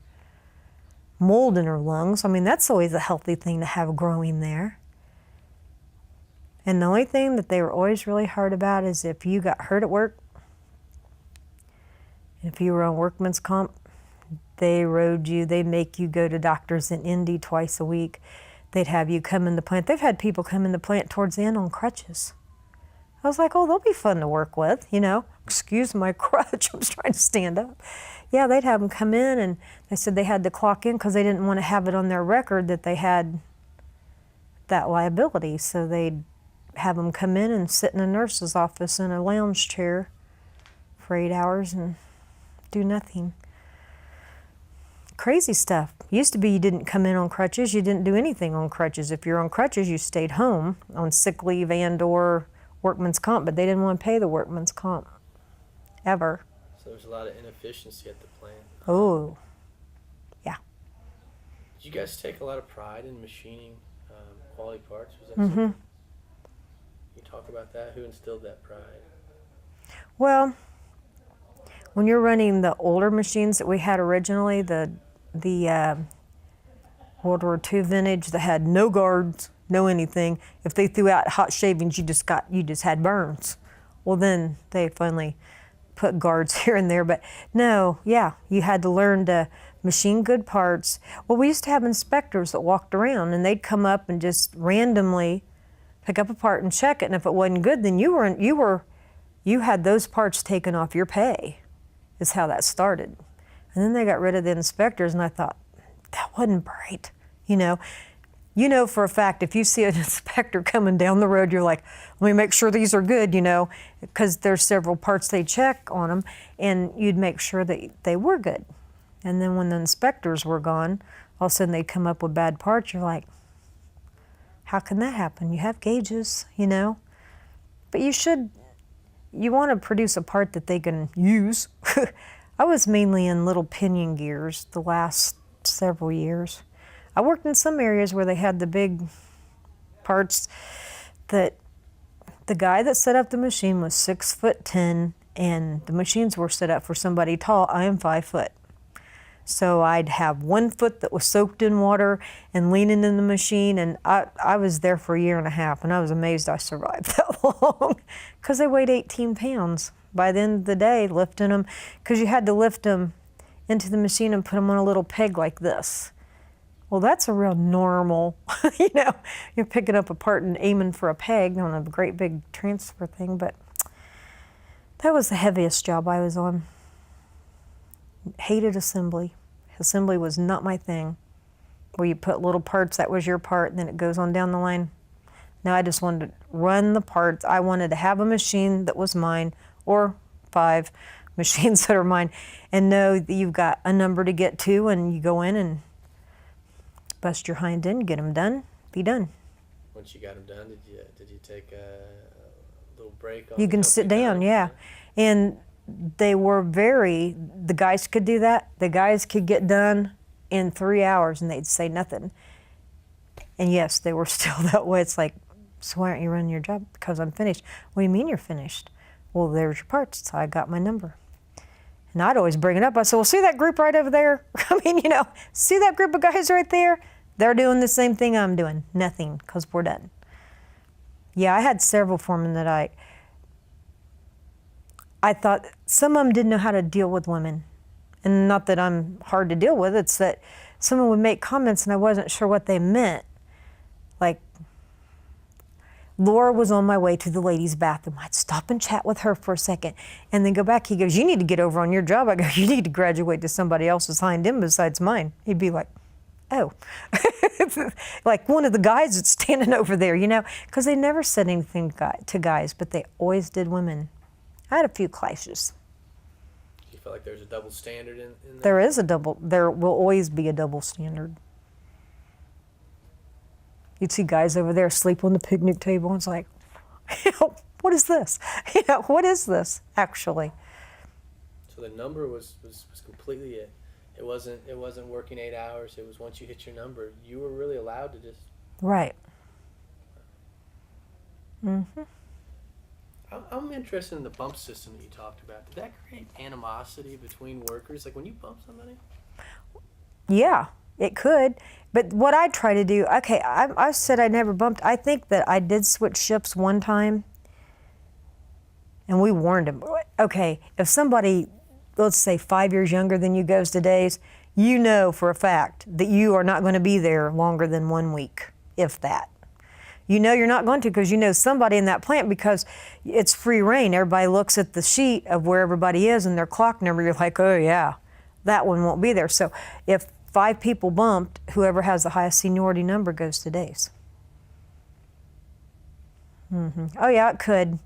Mold in her lungs. I mean, that's always a healthy thing to have growing there. And the only thing that they were always really hard about is if you got hurt at work, if you were on workman's comp, they rode you, they make you go to doctors in Indy twice a week. They'd have you come in the plant. They've had people come in the plant towards the end on crutches. I was like, oh, they'll be fun to work with, you know. Excuse my crutch, I'm trying to stand up. Yeah, they'd have them come in, and they said they had to clock in because they didn't want to have it on their record that they had that liability. So they'd have them come in and sit in a nurse's office in a lounge chair for 8 hours and do nothing. Crazy stuff. Used to be you didn't come in on crutches, you didn't do anything on crutches. If you're on crutches, you stayed home on sick leave and or workman's comp, but they didn't want to pay the workman's comp, ever. So there's a lot of inefficiency at the plant. Oh, yeah. Did you guys take a lot of pride in machining quality parts? Was that Mm-hmm. something? You talk about that? Who instilled that pride? Well, when you're running the older machines that we had originally, the World War II vintage that had no guards, no anything. If they threw out hot shavings, you just had burns. Well, then they finally put guards here and there, but no, yeah, you had to learn to machine good parts. Well, we used to have inspectors that walked around, and they'd come up and just randomly pick up a part and check it, and if it wasn't good, then you had those parts taken off your pay. Is how that started. And then they got rid of the inspectors, and I thought, that wasn't right. You know for a fact, if you see an inspector coming down the road, you're like, let me make sure these are good, because there's several parts they check on them, and you'd make sure that they were good. And then when the inspectors were gone, all of a sudden they'd come up with bad parts. You're like, how can that happen? You have gauges, But you want to produce a part that they can use. I was mainly in little pinion gears the last several years. I worked in some areas where they had the big parts that the guy that set up the machine was 6'10", and the machines were set up for somebody tall. I am 5 foot. So I'd have 1 foot that was soaked in water and leaning in the machine, and I was there for a year and a half, and I was amazed I survived that long because they weighed 18 pounds. By the end of the day, lifting them, because you had to lift them into the machine and put them on a little peg like this. Well, that's a real normal, you're picking up a part and aiming for a peg on a great big transfer thing, but that was the heaviest job I was on. Hated assembly. Assembly was not my thing. Where you put little parts, that was your part, and then it goes on down the line. No, I just wanted to run the parts. I wanted to have a machine that was mine, or 5 machines that are mine, and know that you've got a number to get to, and you go in and bust your hind end, get them done, be done. Once you got them done, did you take a little break? You can sit down, yeah. And they were the guys could do that. The guys could get done in 3 hours and they'd say nothing. And yes, they were still that way. It's like, so why aren't you running your job? Because I'm finished. What do you mean you're finished? Well, there's your parts. So I got my number. And I'd always bring it up. I said, well, see that group right over there? I mean, see that group of guys right there? They're doing the same thing I'm doing. Nothing, because we're done. Yeah, I had several foremen that I thought some of them didn't know how to deal with women. And not that I'm hard to deal with, it's that someone would make comments and I wasn't sure what they meant. Like, Laura was on my way to the ladies' bathroom. I'd stop and chat with her for a second and then go back. He goes, you need to get over on your job. I go, you need to graduate to somebody else's hind end besides mine. He'd be like, oh. Like one of the guys that's standing over there, because they never said anything to guys, but they always did women. I had a few clashes. Do you feel like there's a double standard in that? There will always be a double standard. You'd see guys over there asleep on the picnic table, and it's like, what is this? What is this, actually? So the number was completely it. It wasn't working 8 hours. It was once you hit your number, you were really allowed to just... Right. Mm-hmm. I'm interested in the bump system that you talked about. Did that create animosity between workers? Like when you bump somebody? Yeah, it could. But what I try to do, okay, I said I never bumped. I think that I did switch shifts one time, and we warned them. Okay, if somebody, let's say 5 years younger than you goes to days, you know for a fact that you are not going to be there longer than 1 week, if that. You know you're not going to because you know somebody in that plant because it's free reign. Everybody looks at the sheet of where everybody is and their clock number. You're like, oh yeah, that one won't be there. So if 5 people bumped, whoever has the highest seniority number goes to days. Mm-hmm. Oh yeah, it could.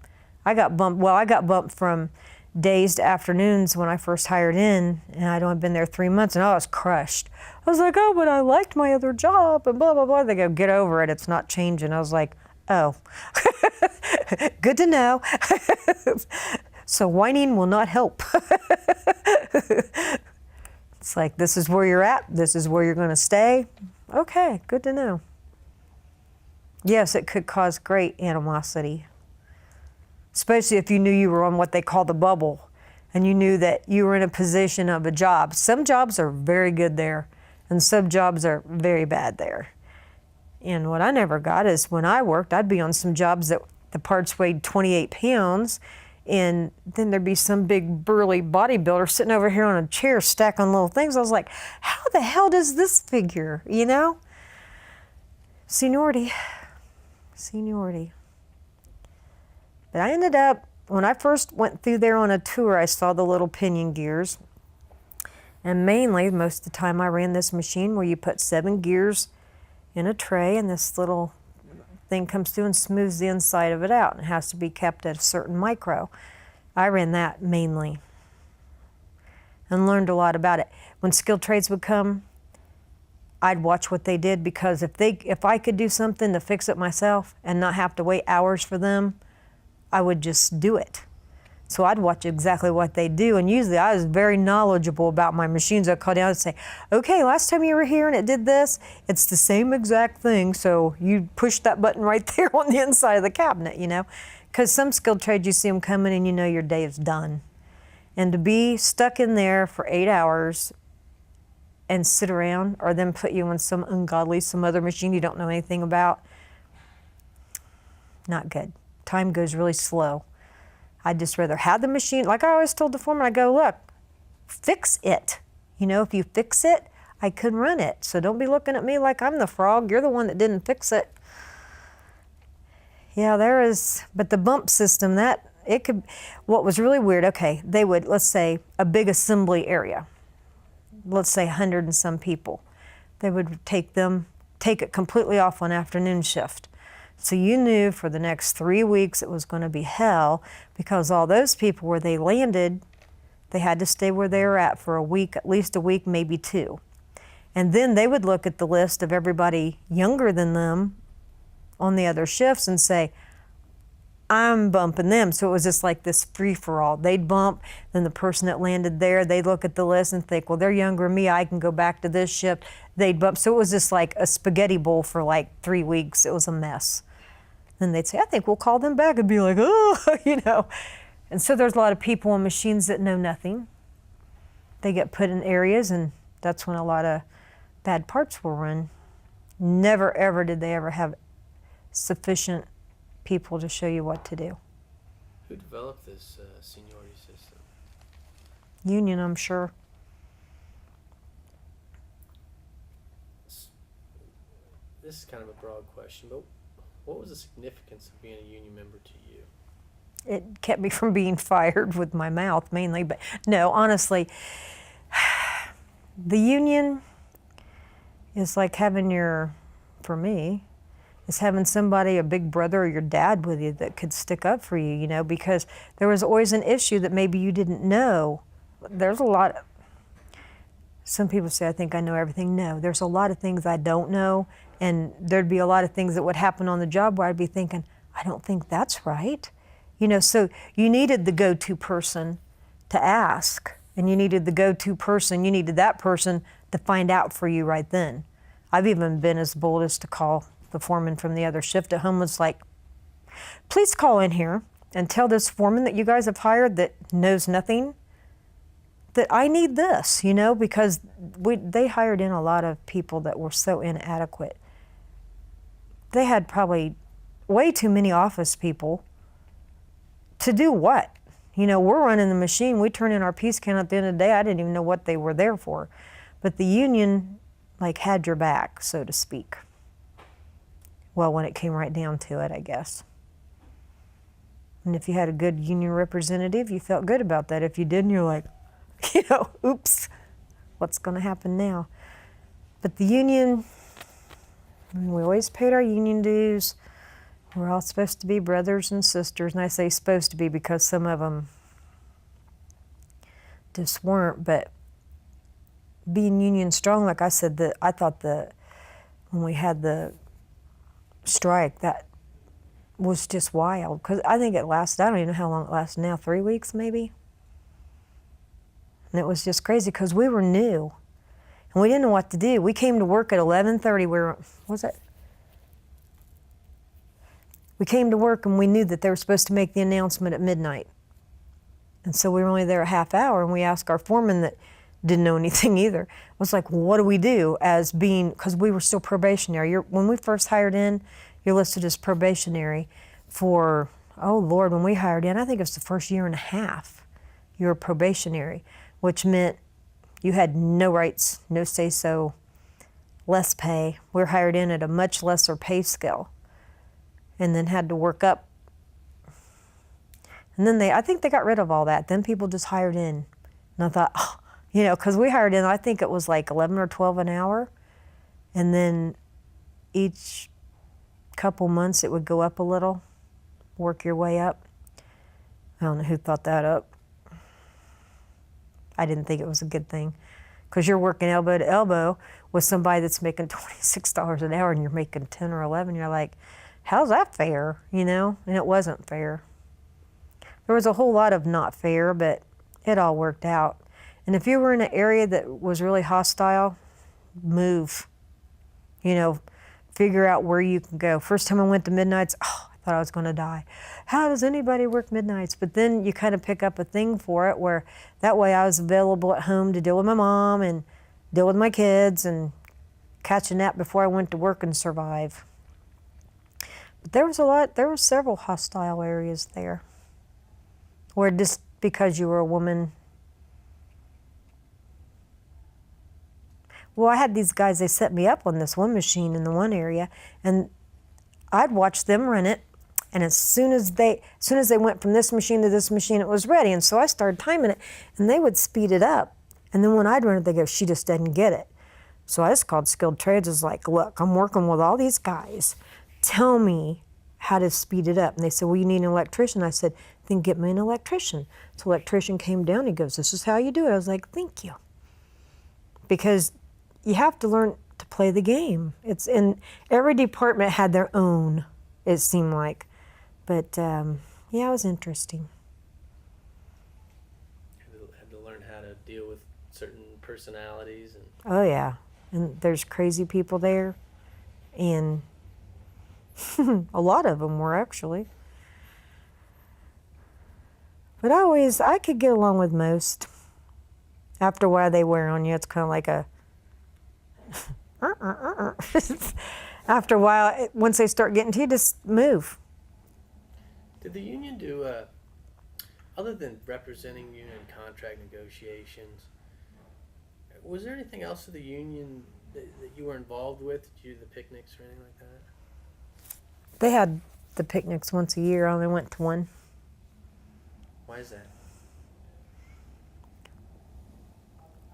I got bumped from days to afternoons when I first hired in, and I'd only been there 3 months, and I was crushed. I was like, oh, but I liked my other job, and blah, blah, blah. They go, get over it, it's not changing. I was like, oh, good to know. So whining will not help. It's like, this is where you're at, this is where you're going to stay. Okay, good to know. Yes, it could cause great animosity. Especially if you knew you were on what they call the bubble and you knew that you were in a position of a job. Some jobs are very good there and some jobs are very bad there. And what I never got is when I worked, I'd be on some jobs that the parts weighed 28 pounds and then there'd be some big burly bodybuilder sitting over here on a chair stacking little things. I was like, how the hell does this figure, Seniority. But I ended up, when I first went through there on a tour, I saw the little pinion gears. And mainly, most of the time I ran this machine where you put 7 gears in a tray and this little thing comes through and smooths the inside of it out. And it has to be kept at a certain micro. I ran that mainly and learned a lot about it. When skilled trades would come, I'd watch what they did because if I could do something to fix it myself and not have to wait hours for them, I would just do it. So I'd watch exactly what they do, and usually I was very knowledgeable about my machines. I'd call down and say, okay, last time you were here and it did this, it's the same exact thing, so you push that button right there on the inside of the cabinet, Because some skilled trades, you see them coming and you know your day is done. And to be stuck in there for 8 hours and sit around, or then put you on some other machine you don't know anything about, not good. Time goes really slow. I'd just rather have the machine. Like I always told the foreman, I go, look, fix it. If you fix it, I can run it. So don't be looking at me like I'm the frog. You're the one that didn't fix it. Yeah, there is. But the bump system, what was really weird, okay, they would, let's say, a big assembly area. let's say 100 and some people. They would take it completely off on afternoon shift. So you knew for the next 3 weeks it was going to be hell, because all those people, where they landed, they had to stay where they were at for a week, at least a week, maybe 2. And then they would look at the list of everybody younger than them on the other shifts and say, I'm bumping them. So it was just like this free-for-all. They'd bump, then the person that landed there, they'd look at the list and think, well, they're younger than me, I can go back to this shift. They'd bump. So it was just like a spaghetti bowl for like 3 weeks. It was a mess. Then they'd say, I think we'll call them back, and be like, oh, you know. And so there's a lot of people on machines that know nothing. They get put in areas, and that's when a lot of bad parts were run. Never, ever did they ever have sufficient people to show you what to do. Who developed this seniority system? Union, I'm sure. This is kind of a broad question, but what was the significance of being a union member to you? It kept me from being fired with my mouth mainly, but no, honestly, the union is like having for me, is having somebody, a big brother or your dad with you that could stick up for you, you know, because there was always an issue that maybe you didn't know. There's a lot of, some people say, I think I know everything. No, there's a lot of things I don't know, and there'd be a lot of things that would happen on the job where I'd be thinking, I don't think that's right. You know, so you needed the go-to person to ask, and you needed the go-to person, you needed that person to find out for you right then. I've even been as bold as to call the foreman from the other shift at home, was like, please call in here and tell this foreman that you guys have hired that knows nothing that I need this, you know, because they hired in a lot of people that were so inadequate. They had probably way too many office people to do what? You know, we're running the machine, we turn in our piece count at the end of the day. I didn't even know what they were there for. But the union, like, had your back, so to speak. Well, when it came right down to it, I guess. And if you had a good union representative, you felt good about that. If you didn't, you're like, you know, oops, what's going to happen now? But the union, we always paid our union dues. We're all supposed to be brothers and sisters. And I say supposed to be because some of them just weren't. But being union strong, like I said, I thought that when we had the strike, that was just wild. Because I think it lasted, I don't even know how long it lasted now, 3 weeks maybe? And it was just crazy because we were new. And we didn't know what to do. We came to work at 11:30. What was it? We came to work and we knew that they were supposed to make the announcement at midnight. And so we were only there a half hour, and we asked our foreman that didn't know anything either. It was like, well, what do we do as being, because we were still probationary. When we first hired in, you're listed as probationary for, oh Lord, when we hired in, I think it was the first year and a half, you were probationary, which meant you had no rights, no say-so, less pay. We were hired in at a much lesser pay scale, and then had to work up. And then I think they got rid of all that. Then people just hired in. And I thought, oh, you know, because we hired in, I think it was like 11 or 12 an hour. And then each couple months it would go up a little, work your way up. I don't know who thought that up. I didn't think it was a good thing, because you're working elbow to elbow with somebody that's making $26 an hour and you're making 10 or 11. You're like, how's that fair, you know? And it wasn't fair. There was a whole lot of not fair, but it all worked out. And if you were in an area that was really hostile, move. You know, figure out where you can go. First time I went to midnights, oh, I thought I was going to die. How does anybody work midnights? But then you kind of pick up a thing for it, where that way I was available at home to deal with my mom and deal with my kids and catch a nap before I went to work and survive. But there were several hostile areas there, where just because you were a woman. Well, I had these guys, they set me up on this one machine in the one area, and I'd watch them run it, and as soon as they went from this machine to this machine, it was ready. And so I started timing it, and they would speed it up. And then when I'd run it, they go, she just doesn't get it. So I just called skilled trades. I was like, look, I'm working with all these guys. Tell me how to speed it up. And they said, well, you need an electrician. I said, then get me an electrician. So electrician came down. He goes, this is how you do it. I was like, thank you. Because you have to learn to play the game. It's in every department had their own, it seemed like. But yeah, it was interesting. Had to learn how to deal with certain personalities and. Oh yeah, and there's crazy people there, and a lot of them were actually. But I could get along with most. After a while, they wear on you. It's kind of like a. After a while, once they start getting to you, just move. Did the union do, other than representing you in contract negotiations, was there anything else of the union that you were involved with? Did you do the picnics or anything like that? They had the picnics once a year. I only went to one. Why is that?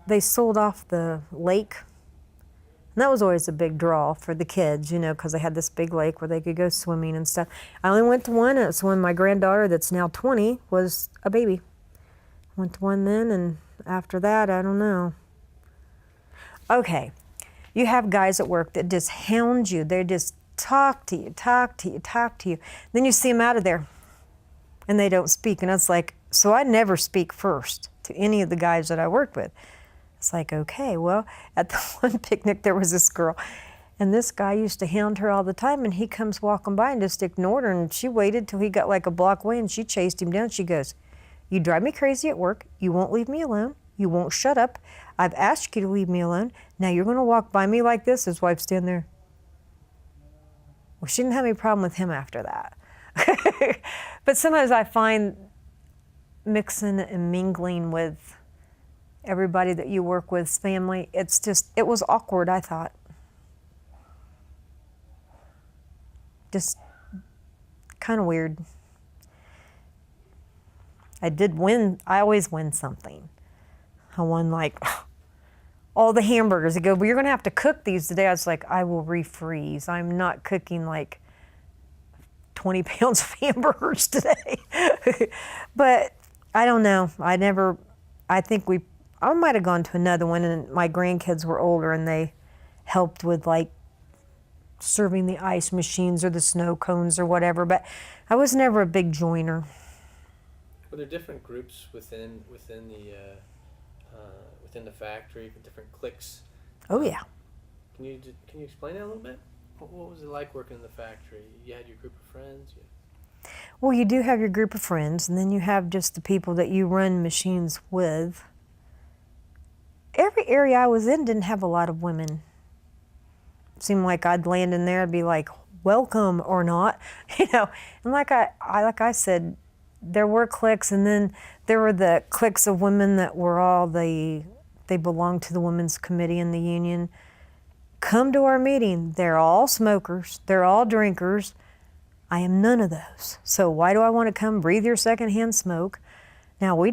They sold off the lake. And that was always a big draw for the kids, you know, because they had this big lake where they could go swimming and stuff. I only went to one. It's when my granddaughter, that's now 20, was a baby. Went to one then, and after that, I don't know. Okay, you have guys at work that just hound you. They just talk to you. Then you see them out of there, and they don't speak. And it's like, so I never speak first to any of the guys that I work with. It's like, okay, well, at the one picnic, there was this girl, and this guy used to hound her all the time, and he comes walking by and just ignored her, and she waited till he got like a block away, and she chased him down. She goes, you drive me crazy at work. You won't leave me alone. You won't shut up. I've asked you to leave me alone. Now you're going to walk by me like this? His wife's standing there. Well, she didn't have any problem with him after that. But sometimes I find mixing and mingling with everybody that you work with's family, it was awkward, I thought. Just kind of weird. I always win something. I won like all the hamburgers. They go, well, you're going to have to cook these today. I was like, I will refreeze. I'm not cooking like 20 pounds of hamburgers today. But I don't know. I might have gone to another one, and my grandkids were older, and they helped with like serving the ice machines or the snow cones or whatever, but I was never a big joiner. Were there different groups within the factory, different cliques? Oh yeah. Can you explain that a little bit? What was it like working in the factory? You had your group of friends? Well, you do have your group of friends, and then you have just the people that you run machines with. Every area I was in didn't have a lot of women. It seemed like I'd land in there and be like, welcome or not, you know. And like I said, there were cliques, and then there were the cliques of women that were all they belonged to the women's committee in the union. Come to our meeting. They're all smokers. They're all drinkers. I am none of those. So why do I want to come breathe your secondhand smoke? Now we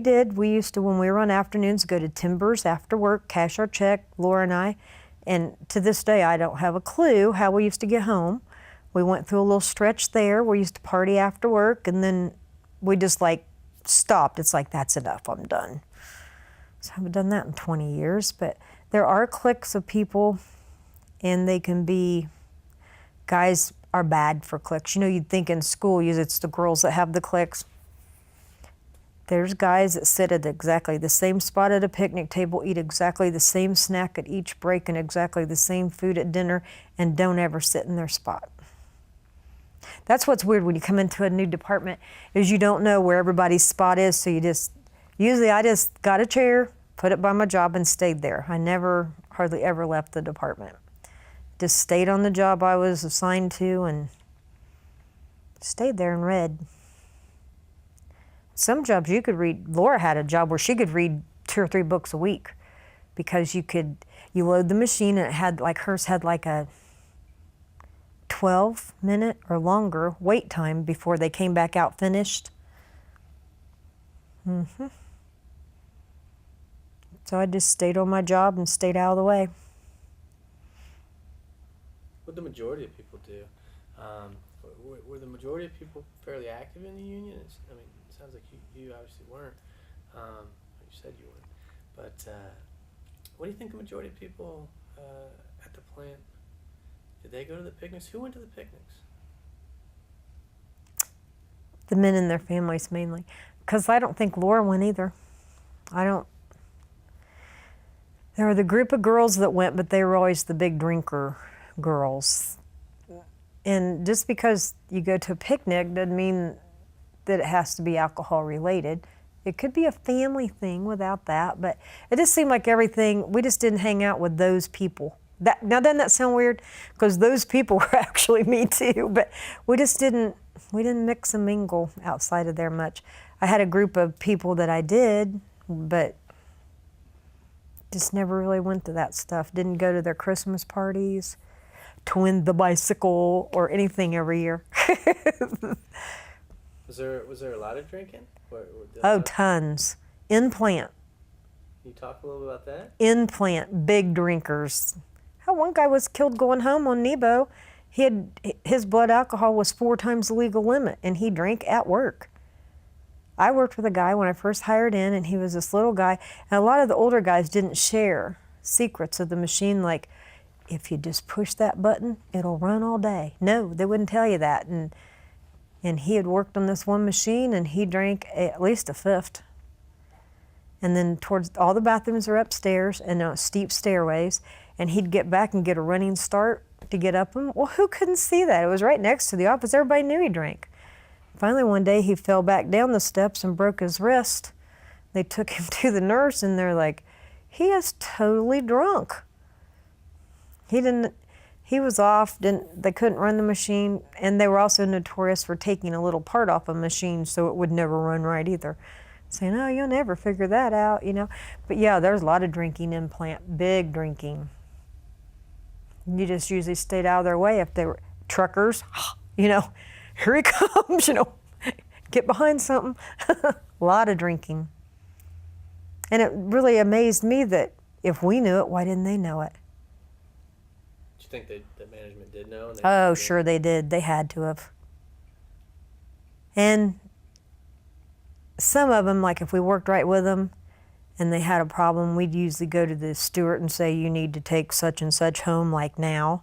used to, when we were on afternoons, go to Timbers after work, cash our check, Laura and I, and to this day I don't have a clue how we used to get home. We went through a little stretch there. We used to party after work, and then we just like stopped. It's like, that's enough, I'm done. So I haven't done that in 20 years, but there are cliques of people, and they can be, guys are bad for cliques. You know, you'd think in school it's the girls that have the cliques. There's guys that sit at exactly the same spot at a picnic table, eat exactly the same snack at each break and exactly the same food at dinner, and don't ever sit in their spot. That's what's weird when you come into a new department, is you don't know where everybody's spot is, so usually I just got a chair, put it by my job, and stayed there. I never, hardly ever left the department. Just stayed on the job I was assigned to and stayed there and read. Some jobs you could read. Laura had a job where she could read 2 or 3 books a week, because you load the machine, and hers had like a 12-minute or longer wait time before they came back out finished. So So I just stayed on my job and stayed out of the way. What the majority of people do? Were the majority of people fairly active in the union? I mean, it sounds like you obviously weren't. You said you weren't. But what do you think the majority of people at the plant, did they go to the picnics? Who went to the picnics? The men and their families mainly. Because I don't think Laura went either. There were the group of girls that went, but they were always the big drinker girls. And just because you go to a picnic doesn't mean that it has to be alcohol related. It could be a family thing without that, but it just seemed like everything, we just didn't hang out with those people. Now doesn't that sound weird? Because those people were actually me too, but we didn't mix and mingle outside of there much. I had a group of people that I did, but just never really went to that stuff. Didn't go to their Christmas parties, twin the bicycle, or anything every year. Was there a lot of drinking? Tons. In plant. Can you talk a little about that? In plant, big drinkers. One guy was killed going home on Nebo. His blood alcohol was 4 times the legal limit, and he drank at work. I worked with a guy when I first hired in, and he was this little guy, and a lot of the older guys didn't share secrets of the machine, like, if you just push that button, it'll run all day. No, they wouldn't tell you that. And he had worked on this one machine, and he drank at least a fifth. And then all the bathrooms are upstairs and steep stairways, and he'd get back and get a running start to get up them. Well, who couldn't see that? It was right next to the office. Everybody knew he drank. Finally, one day he fell back down the steps and broke his wrist. They took him to the nurse, and they're like, he is totally drunk. He was off, they couldn't run the machine, and they were also notorious for taking a little part off a machine so it would never run right either. Saying, oh, you'll never figure that out, But yeah, there's a lot of drinking in plant, big drinking. You just usually stayed out of their way if they were truckers, here he comes, get behind something. A lot of drinking. And it really amazed me that if we knew it, why didn't they know it? Do you think that management did know? Oh, sure they did. They had to have. And some of them, like if we worked right with them and they had a problem, we'd usually go to the steward and say, you need to take such and such home like now.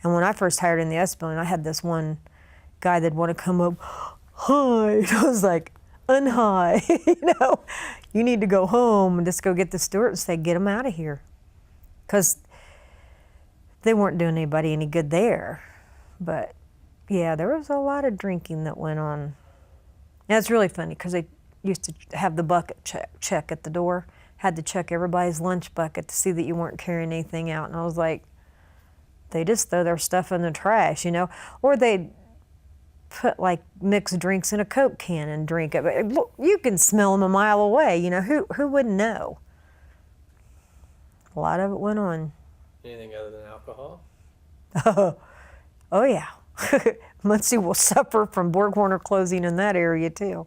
And when I first hired in the S building, I had this one guy that'd want to come up, hi. And I was like, unhigh, you need to go home and just go get the steward and say, get him out of here. Because they weren't doing anybody any good there. But yeah, there was a lot of drinking that went on. And it's really funny because they used to have the bucket check at the door. Had to check everybody's lunch bucket to see that you weren't carrying anything out. And I was like, they just throw their stuff in the trash, Or they'd put like mixed drinks in a Coke can and drink it. But look, you can smell them a mile away, who wouldn't know? A lot of it went on. Anything other than alcohol? Oh yeah. Muncie will suffer from BorgWarner closing in that area too.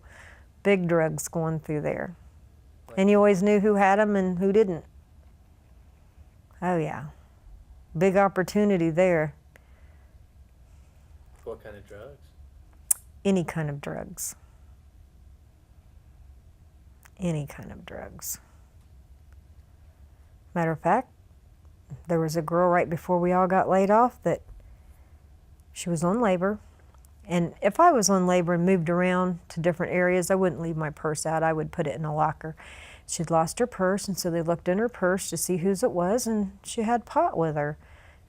Big drugs going through there. And you always knew who had them and who didn't. Oh yeah. Big opportunity there. What kind of drugs? Any kind of drugs. Any kind of drugs. Matter of fact, there was a girl right before we all got laid off that she was on labor. And if I was on labor and moved around to different areas, I wouldn't leave my purse out. I would put it in a locker. She'd lost her purse, and so they looked in her purse to see whose it was, and she had pot with her.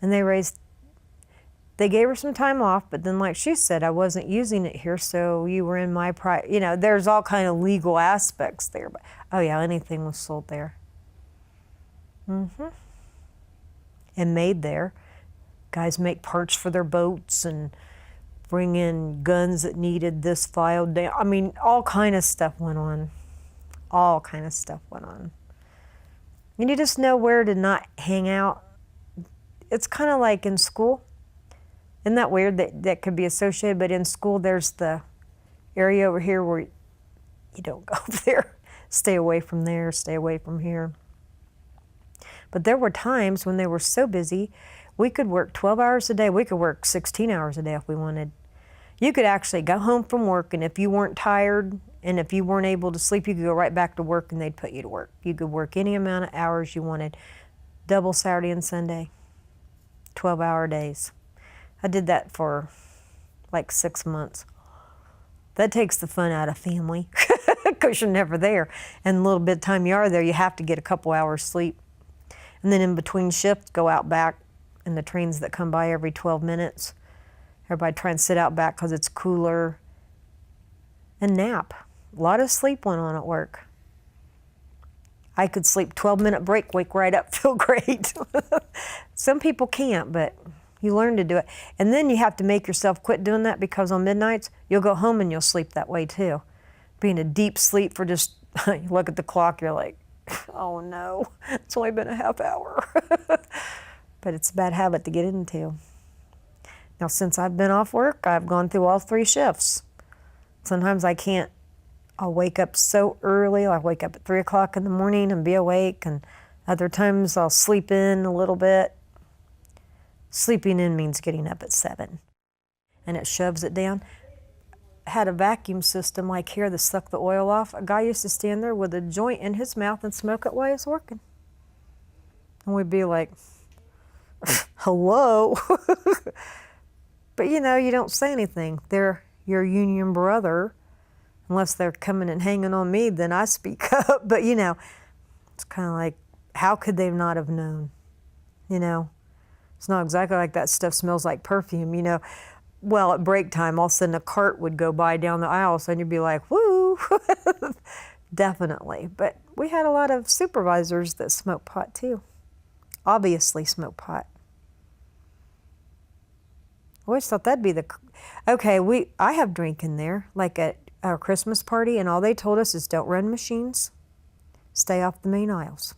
And they gave her some time off, but then like she said, I wasn't using it here, so you were in my there's all kind of legal aspects there. But oh yeah, anything was sold there. And made there. Guys make parts for their boats and bring in guns that needed this filed down. I mean, all kind of stuff went on. All kind of stuff went on. And you just know where to not hang out. It's kind of like in school. Isn't that weird that could be associated? But in school, there's the area over here where you don't go there. Stay away from there, stay away from here. But there were times when they were so busy, we could work 12 hours a day. We could work 16 hours a day if we wanted. You could actually go home from work, and if you weren't tired and if you weren't able to sleep, you could go right back to work and they'd put you to work. You could work any amount of hours you wanted, double Saturday and Sunday, 12-hour days. I did that for like 6 months. That takes the fun out of family because you're never there. And the little bit of time you are there, you have to get a couple hours sleep. And then in between shifts, go out back in the trains that come by every 12 minutes. Everybody try and sit out back because it's cooler. And nap. A lot of sleep went on at work. I could sleep 12-minute break, wake right up, feel great. Some people can't, but you learn to do it. And then you have to make yourself quit doing that because on midnights, you'll go home and you'll sleep that way too. Be in a deep sleep for just, you look at the clock, you're like, oh no, it's only been a half hour. But it's a bad habit to get into. Now, since I've been off work, I've gone through all 3 shifts. Sometimes I can't. I'll wake up so early. I'll wake up at 3 o'clock in the morning and be awake. And other times I'll sleep in a little bit. Sleeping in means getting up at 7. And it shoves it down. I had a vacuum system like here that sucked the oil off. A guy used to stand there with a joint in his mouth and smoke it while he was working. And we'd be like, hello? But you know, you don't say anything. They're your union brother. Unless they're coming and hanging on me, then I speak up. But you know, it's kind of like, how could they not have known? You know, it's not exactly like that stuff smells like perfume, you know. Well, at break time, all of a sudden a cart would go by down the aisle, so you'd be like, woo! Definitely. But we had a lot of supervisors that smoked pot too. Obviously smoked pot. I always thought that'd be the... Okay, I have drinking there, like at our Christmas party, and all they told us is don't run machines, stay off the main aisles.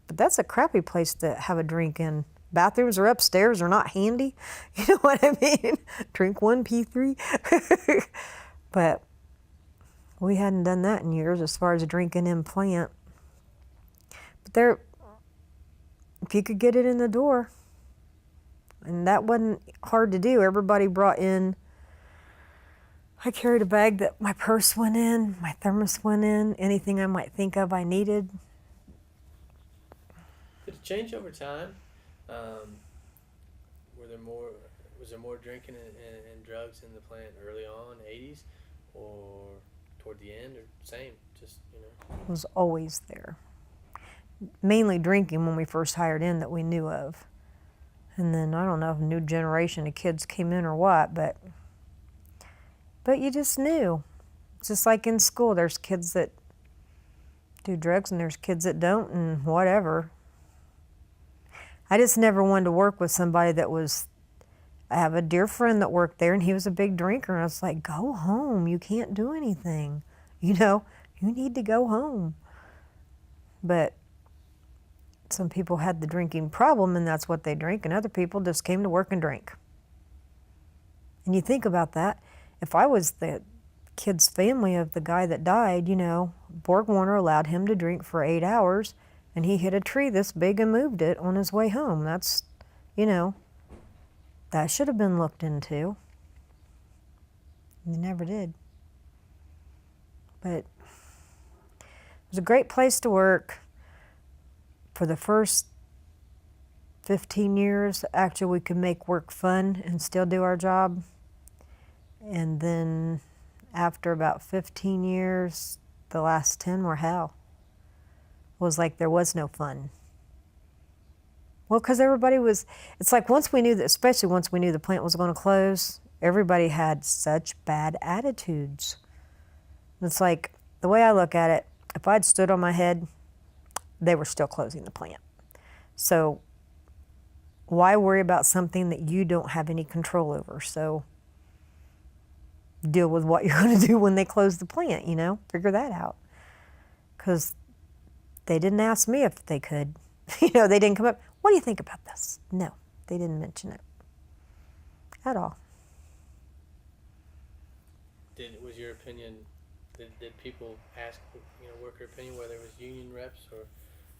But that's a crappy place to have a drink in. Bathrooms are upstairs, are not handy. You know what I mean? Drink one, pee 3. But we hadn't done that in years as far as drinking in plant. But there, if you could get it in the door, and that wasn't hard to do. Everybody brought in, I carried a bag that my purse went in, my thermos went in, anything I might think of I needed. Did it change over time? Was there more drinking and drugs in the plant early on, 80s, or toward the end, or same, just, you know? It was always there. Mainly drinking when we first hired in that we knew of. And then I don't know if a new generation of kids came in or what, but you just knew. It's just like in school, there's kids that do drugs and there's kids that don't, and whatever. I just never wanted to work with somebody that was, I have a dear friend that worked there and he was a big drinker, and I was like, go home, you can't do anything. You know, you need to go home. But some people had the drinking problem and that's what they drink, and other people just came to work and drank. And you think about that, if I was the kid's family of the guy that died, you know, BorgWarner allowed him to drink for 8 hours, and he hit a tree this big and moved it on his way home. That's, you know, that should have been looked into. They never did. But it was a great place to work. For the first 15 years, actually, we could make work fun and still do our job. And then after about 15 years, the last 10 were hell. It was like there was no fun. Well, because everybody was, it's like once we knew that, especially once we knew the plant was going to close, everybody had such bad attitudes. It's like, the way I look at it, if I'd stood on my head, they were still closing the plant. So why worry about something that you don't have any control over? So deal with what you're going to do when they close the plant, you know? Figure that out. Because they didn't ask me if they could. You know, they didn't come up, what do you think about this? No, they didn't mention it at all. Was your opinion, did people ask, you know, worker opinion, whether it was union reps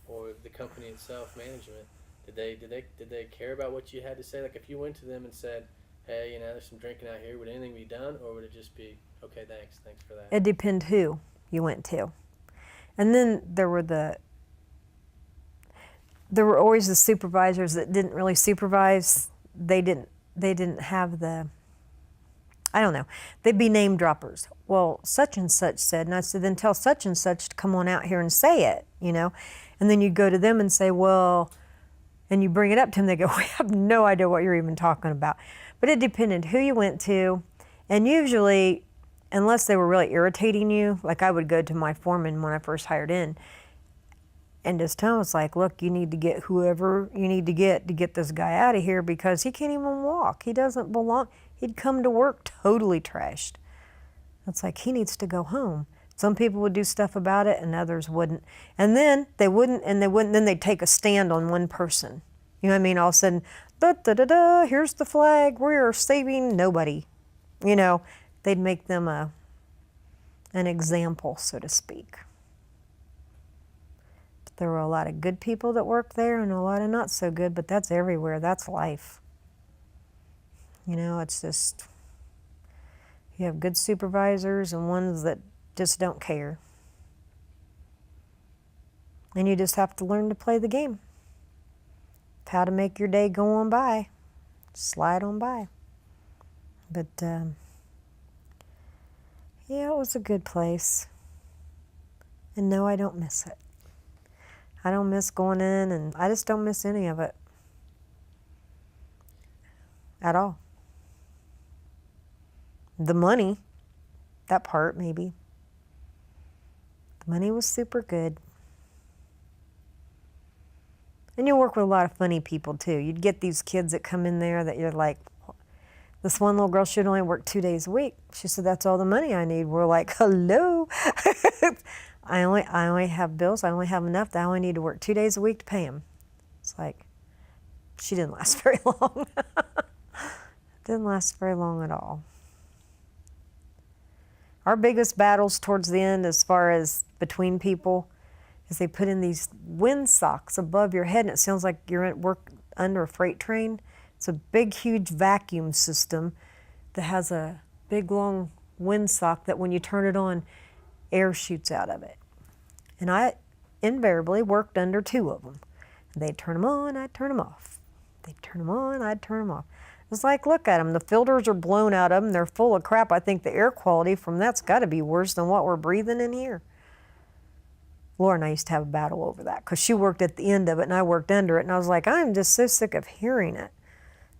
or the company itself, management, did they care about what you had to say? Like if you went to them and said, "Hey, there's some drinking out here," would anything be done, or would it just be, "Okay, thanks for that"? It depended who you went to. And then there were always the supervisors that didn't really supervise. They didn't have the, I don't know, they'd be name droppers. Well, such and such said, and I said, then tell such and such to come on out here and say it, And then you go to them and say, well, and you bring it up to them, they go, we have no idea what you're even talking about. But it depended who you went to, and usually, unless they were really irritating you, like I would go to my foreman when I first hired in, and just tell him, it's like, look, you need to get whoever you need to get this guy out of here because he can't even walk. He doesn't belong. He'd come to work totally trashed. It's like he needs to go home. Some people would do stuff about it and others wouldn't. And then they wouldn't, then they'd take a stand on one person. You know what I mean? All of a sudden, da da da da, here's the flag, we're saving nobody. They'd make them an example, so to speak. There were a lot of good people that worked there and a lot of not so good, but that's everywhere. That's life. It's just, you have good supervisors and ones that just don't care. And you just have to learn to play the game. How to make your day go on by. Slide on by. But, yeah, it was a good place. And no, I don't miss it. I don't miss going in, and I just don't miss any of it. At all. The money, that part maybe. The money was super good. And you work with a lot of funny people too. You'd get these kids that come in there that you're like, this one little girl should only work 2 days a week. She said, that's all the money I need. We're like, hello. I only have bills. I only have enough that I only need to work 2 days a week to pay them. It's like, she didn't last very long. Didn't last very long at all. Our biggest battles towards the end, as far as between people, is they put in these wind socks above your head, and it sounds like you're at work under a freight train. It's a big, huge vacuum system that has a big, long windsock that when you turn it on, air shoots out of it. And I invariably worked under 2 of them. They'd turn them on, I'd turn them off. They'd turn them on, I'd turn them off. It's like, look at them. The filters are blown out of them. They're full of crap. I think the air quality from that's got to be worse than what we're breathing in here. Laura and I used to have a battle over that because she worked at the end of it and I worked under it. And I was like, I'm just so sick of hearing it.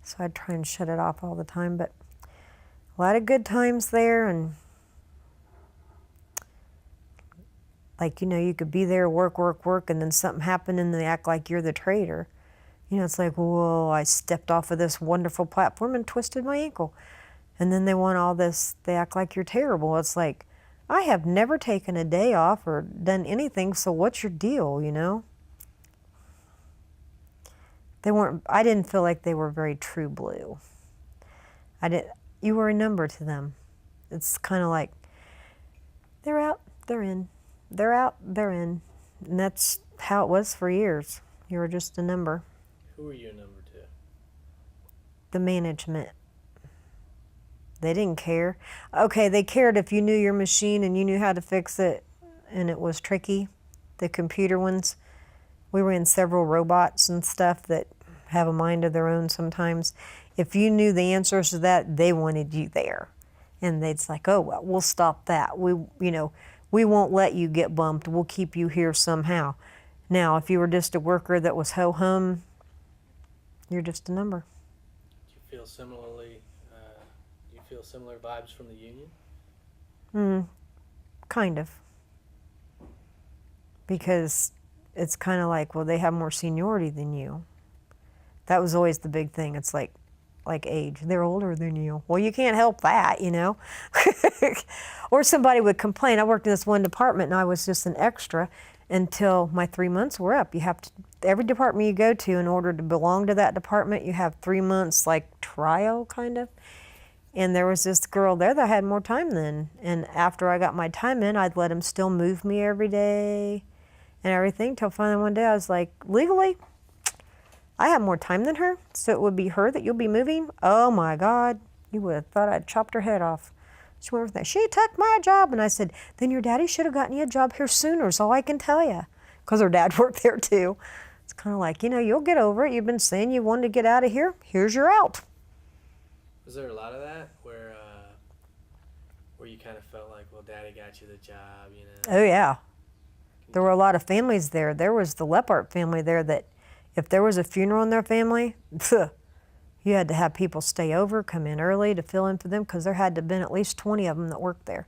So I'd try and shut it off all the time. But a lot of good times there. And like, you could be there, work, and then something happened and they act like you're the traitor. It's like, whoa, I stepped off of this wonderful platform and twisted my ankle. And then they want all this, they act like you're terrible. It's like, I have never taken a day off or done anything, so what's your deal, I didn't feel like they were very true blue. You were a number to them. It's kind of like, they're out, they're in. They're out, they're in. And that's how it was for years. You were just a number. Who were you a number to? The management. They didn't care. Okay, they cared if you knew your machine and you knew how to fix it and it was tricky. The computer ones. We were in several robots and stuff that have a mind of their own sometimes. If you knew the answers to that, they wanted you there. And they'd like, oh, well, we'll stop that. We won't let you get bumped. We'll keep you here somehow. Now, if you were just a worker that was ho-hum, you're just a number. Do you feel similarly? Do you feel similar vibes from the union? Kind of. Because it's kind of like, well, they have more seniority than you. That was always the big thing. It's like age. They're older than you. Well, you can't help that, Or somebody would complain. I worked in this one department and I was just an extra until my 3 months were up. You have to, every department you go to, in order to belong to that department, you have 3 months trial kind of. And there was this girl there that had more time than. And after I got my time in, I'd let them still move me every day. and everything, till finally one day I was like, legally, I have more time than her, so it would be her that you'll be moving? Oh my God, you would have thought I'd chopped her head off. She went with that. She took my job. And I said, then your daddy should have gotten you a job here sooner, is all I can tell you. Because her dad worked there too. It's kind of like, you'll get over it. You've been saying you wanted to get out of here. Here's your out. Was there a lot of that where you kind of felt like, well, daddy got you the job, Oh yeah. There were a lot of families there. There was the Lepart family there that if there was a funeral in their family, you had to have people stay over, come in early to fill in for them, because there had to have been at least 20 of them that worked there.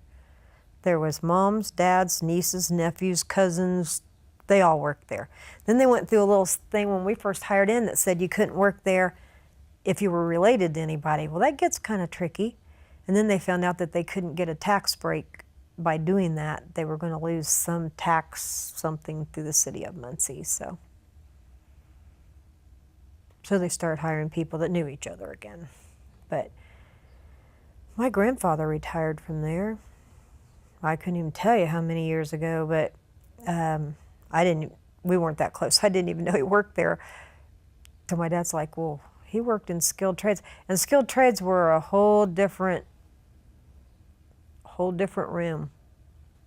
There was moms, dads, nieces, nephews, cousins. They all worked there. Then they went through a little thing when we first hired in that said you couldn't work there if you were related to anybody. Well, that gets kind of tricky. And then they found out that they couldn't get a tax break by doing that. They were going to lose some tax something through the city of Muncie. So they started hiring people that knew each other again. But my grandfather retired from there. I couldn't even tell you how many years ago, but we weren't that close. I didn't even know he worked there. So my dad's like, well, he worked in skilled trades. And skilled trades were a whole different room,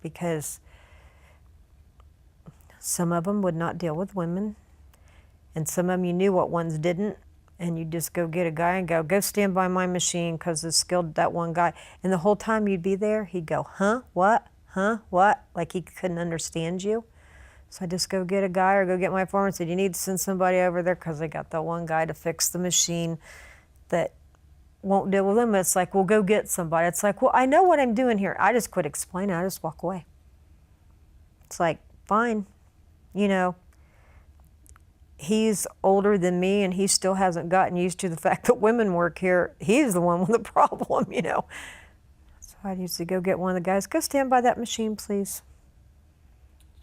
because some of them would not deal with women, and some of them you knew what ones didn't, and you'd just go get a guy and go stand by my machine because it's skilled, that one guy. And the whole time you'd be there, he'd go, huh, what, like he couldn't understand you. So I just go get a guy or go get my foreman and said, you need to send somebody over there because they got that one guy to fix the machine that won't deal with them. It's like, well, go get somebody. It's like, well, I know what I'm doing here. I just quit explaining. I just walk away. It's like, fine, he's older than me and he still hasn't gotten used to the fact that women work here. He's the one with the problem, So I used to go get one of the guys, go stand by that machine, please.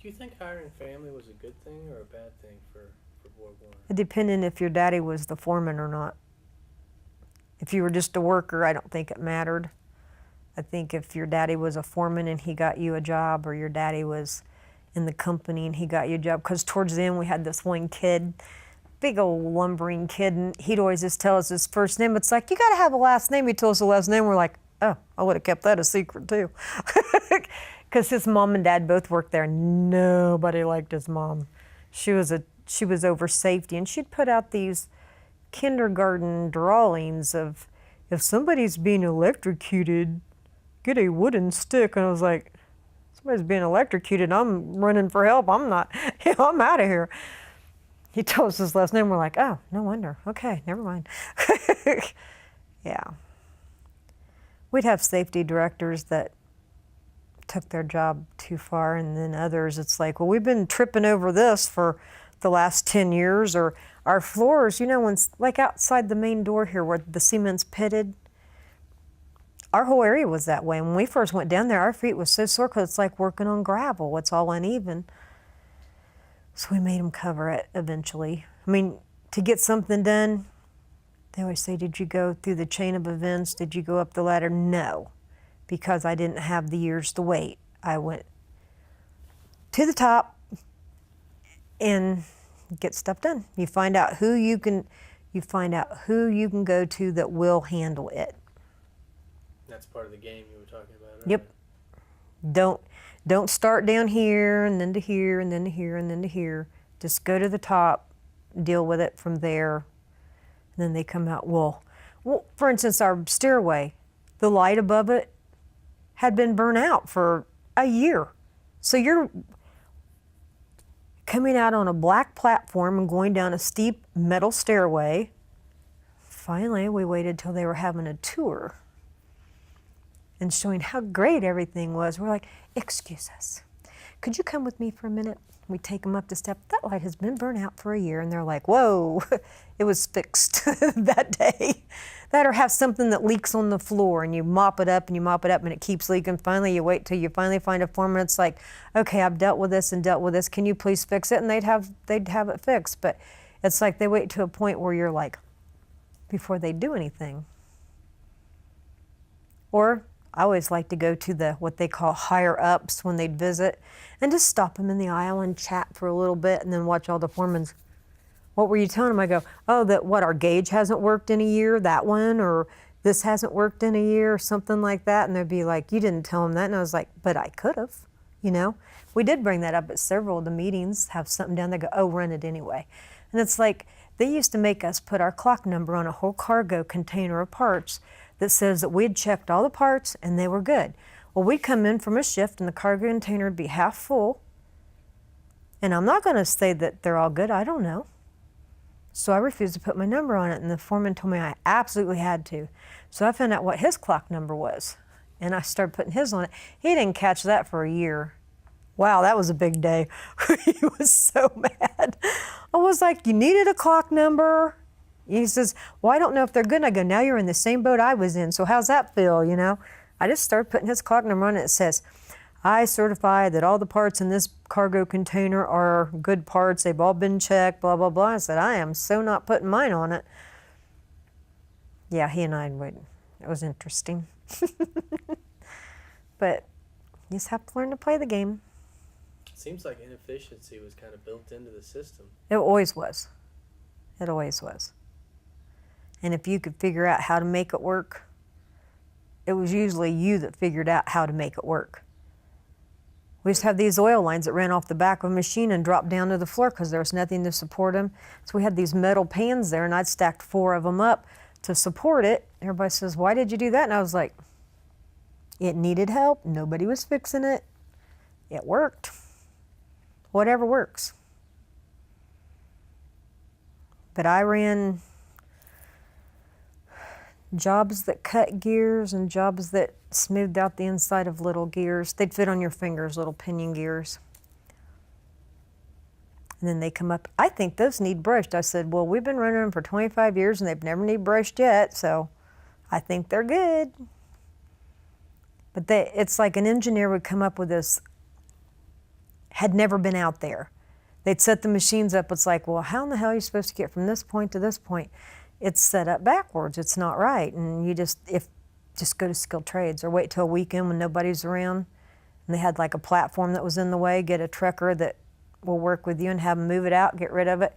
Do you think hiring family was a good thing or a bad thing for BorgWarner? It depended if your daddy was the foreman or not. If you were just a worker, I don't think it mattered. I think if your daddy was a foreman and he got you a job, or your daddy was in the company and he got you a job, because towards the end we had this one kid, big old lumbering kid, and he'd always just tell us his first name. It's like, you got to have a last name. He told us the last name. We're like, oh, I would have kept that a secret too. Because his mom and dad both worked there. Nobody liked his mom. She was over safety, and she'd put out these kindergarten drawings of, if somebody's being electrocuted, get a wooden stick. And I was like, somebody's being electrocuted, I'm running for help. I'm not, I'm out of here. He told us his last name. We're like, oh, no wonder. Okay, never mind. Yeah. We'd have safety directors that took their job too far, and then others, it's like, well, we've been tripping over this for the last 10 years, or our floors, when, like outside the main door here where the cement's pitted, our whole area was that way. When we first went down there, our feet was so sore because it's like working on gravel. It's all uneven. So we made them cover it eventually. I mean, to get something done, they always say, did you go through the chain of events? Did you go up the ladder? No, because I didn't have the years to wait. I went to the top and get stuff done. You find out who you can go to that will handle it. That's part of the game you were talking about, right? Yep. Don't start down here and then to here and then to here and then to here. Just go to the top, deal with it from there. And then they come out, well, for instance, our stairway, the light above it had been burnt out for a year. So you're coming out on a black platform and going down a steep metal stairway. Finally, we waited till they were having a tour and showing how great everything was. We're like, excuse us, could you come with me for a minute? We take them up the step. That light has been burnt out for a year. And they're like, whoa, it was fixed that day. That, or have something that leaks on the floor and you mop it up and it keeps leaking. Finally, you wait till you finally find a foreman. It's like, okay, I've dealt with this and dealt with this. Can you please fix it? And they'd have it fixed. But it's like they wait to a point where you're like, before they do anything. Or I always like to go to the what they call higher ups when they'd visit, and just stop them in the aisle and chat for a little bit, and then watch all the foremans. What were you telling them? I go, oh, that what, our gauge hasn't worked in a year, that one, or this hasn't worked in a year, or something like that. And they'd be like, you didn't tell them that. And I was like, but I could have, you know. We did bring that up at several of the meetings, have something down there, go, oh, run it anyway. And it's like, they used to make us put our clock number on a whole cargo container of parts that says that we'd checked all the parts and they were good. Well, we'd come in from a shift and the cargo container would be half full. And I'm not going to say that they're all good. I don't know. So I refused to put my number on it, and the foreman told me I absolutely had to. So I found out what his clock number was, and I started putting his on it. He didn't catch that for a year. Wow, that was a big day. He was so mad. I was like, you needed a clock number? He says, well, I don't know if they're good. And I go, now you're in the same boat I was in, so how's that feel, you know? I just started putting his clock number on it. It says, I certify that all the parts in this cargo container are good parts. They've all been checked, blah, blah, blah. I said, I am so not putting mine on it. Yeah, he and I would. It was interesting. But you just have to learn to play the game. It seems like inefficiency was kind of built into the system. It always was. It always was. And if you could figure out how to make it work, it was usually you that figured out how to make it work. We used to have these oil lines that ran off the back of a machine and dropped down to the floor because there was nothing to support them. So we had these metal pans there, and I'd stacked 4 of them up to support it. Everybody says, why did you do that? And I was like, it needed help. Nobody was fixing it. It worked. Whatever works. But I ran jobs that cut gears and jobs that smoothed out the inside of little gears. They'd fit on your fingers, little pinion gears. And then they come up, I think those need brushed. I said, well, we've been running them for 25 years and they've never need brushed yet, so I think they're good. But it's like an engineer would come up with this, had never been out there. They'd set the machines up. It's like, well, how in the hell are you supposed to get from this point to this point? It's set up backwards. It's not right. And you just go to skilled trades or wait till a weekend when nobody's around. And they had like a platform that was in the way. Get a trucker that will work with you and have them move it out, get rid of it.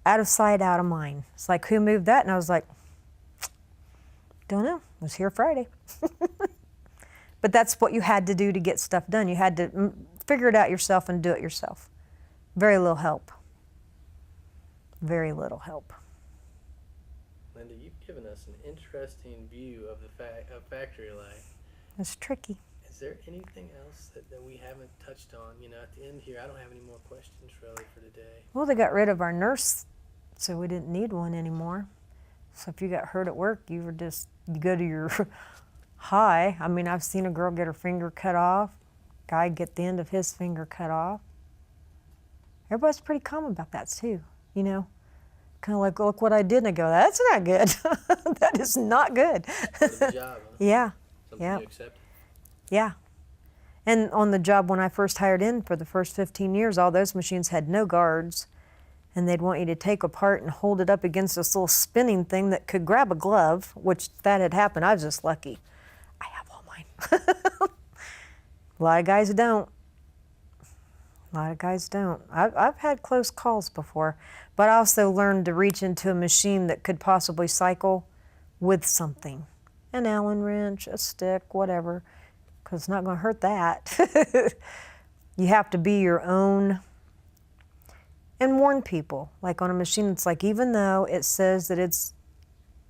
Out of sight, out of mind. It's like, who moved that? And I was like, don't know. I was here Friday. But that's what you had to do to get stuff done. You had to figure it out yourself and do it yourself. Very little help. Very little help. Lynda, you've given us an interesting view of the of factory life. It's tricky. Is there anything else that we haven't touched on? You know, at the end here, I don't have any more questions really for today. Well, they got rid of our nurse, so we didn't need one anymore. So if you got hurt at work, you go to your high. I mean, I've seen a girl get her finger cut off, guy get the end of his finger cut off. Everybody's pretty calm about that too, you know. Kind of like, look what I did, and I go, that's not good. That is not good. Part of the job, huh? Yeah. Something Yeah. you accept? Yeah. And on the job when I first hired in for the first 15 years, all those machines had no guards, and they'd want you to take apart and hold it up against this little spinning thing that could grab a glove, which that had happened. I was just lucky. I have all mine. A lot of guys don't. A lot of guys don't. I've had close calls before, but I also learned to reach into a machine that could possibly cycle with something. An Allen wrench, a stick, whatever, because it's not going to hurt that. You have to be your own and warn people. Like on a machine, it's like even though it says that it's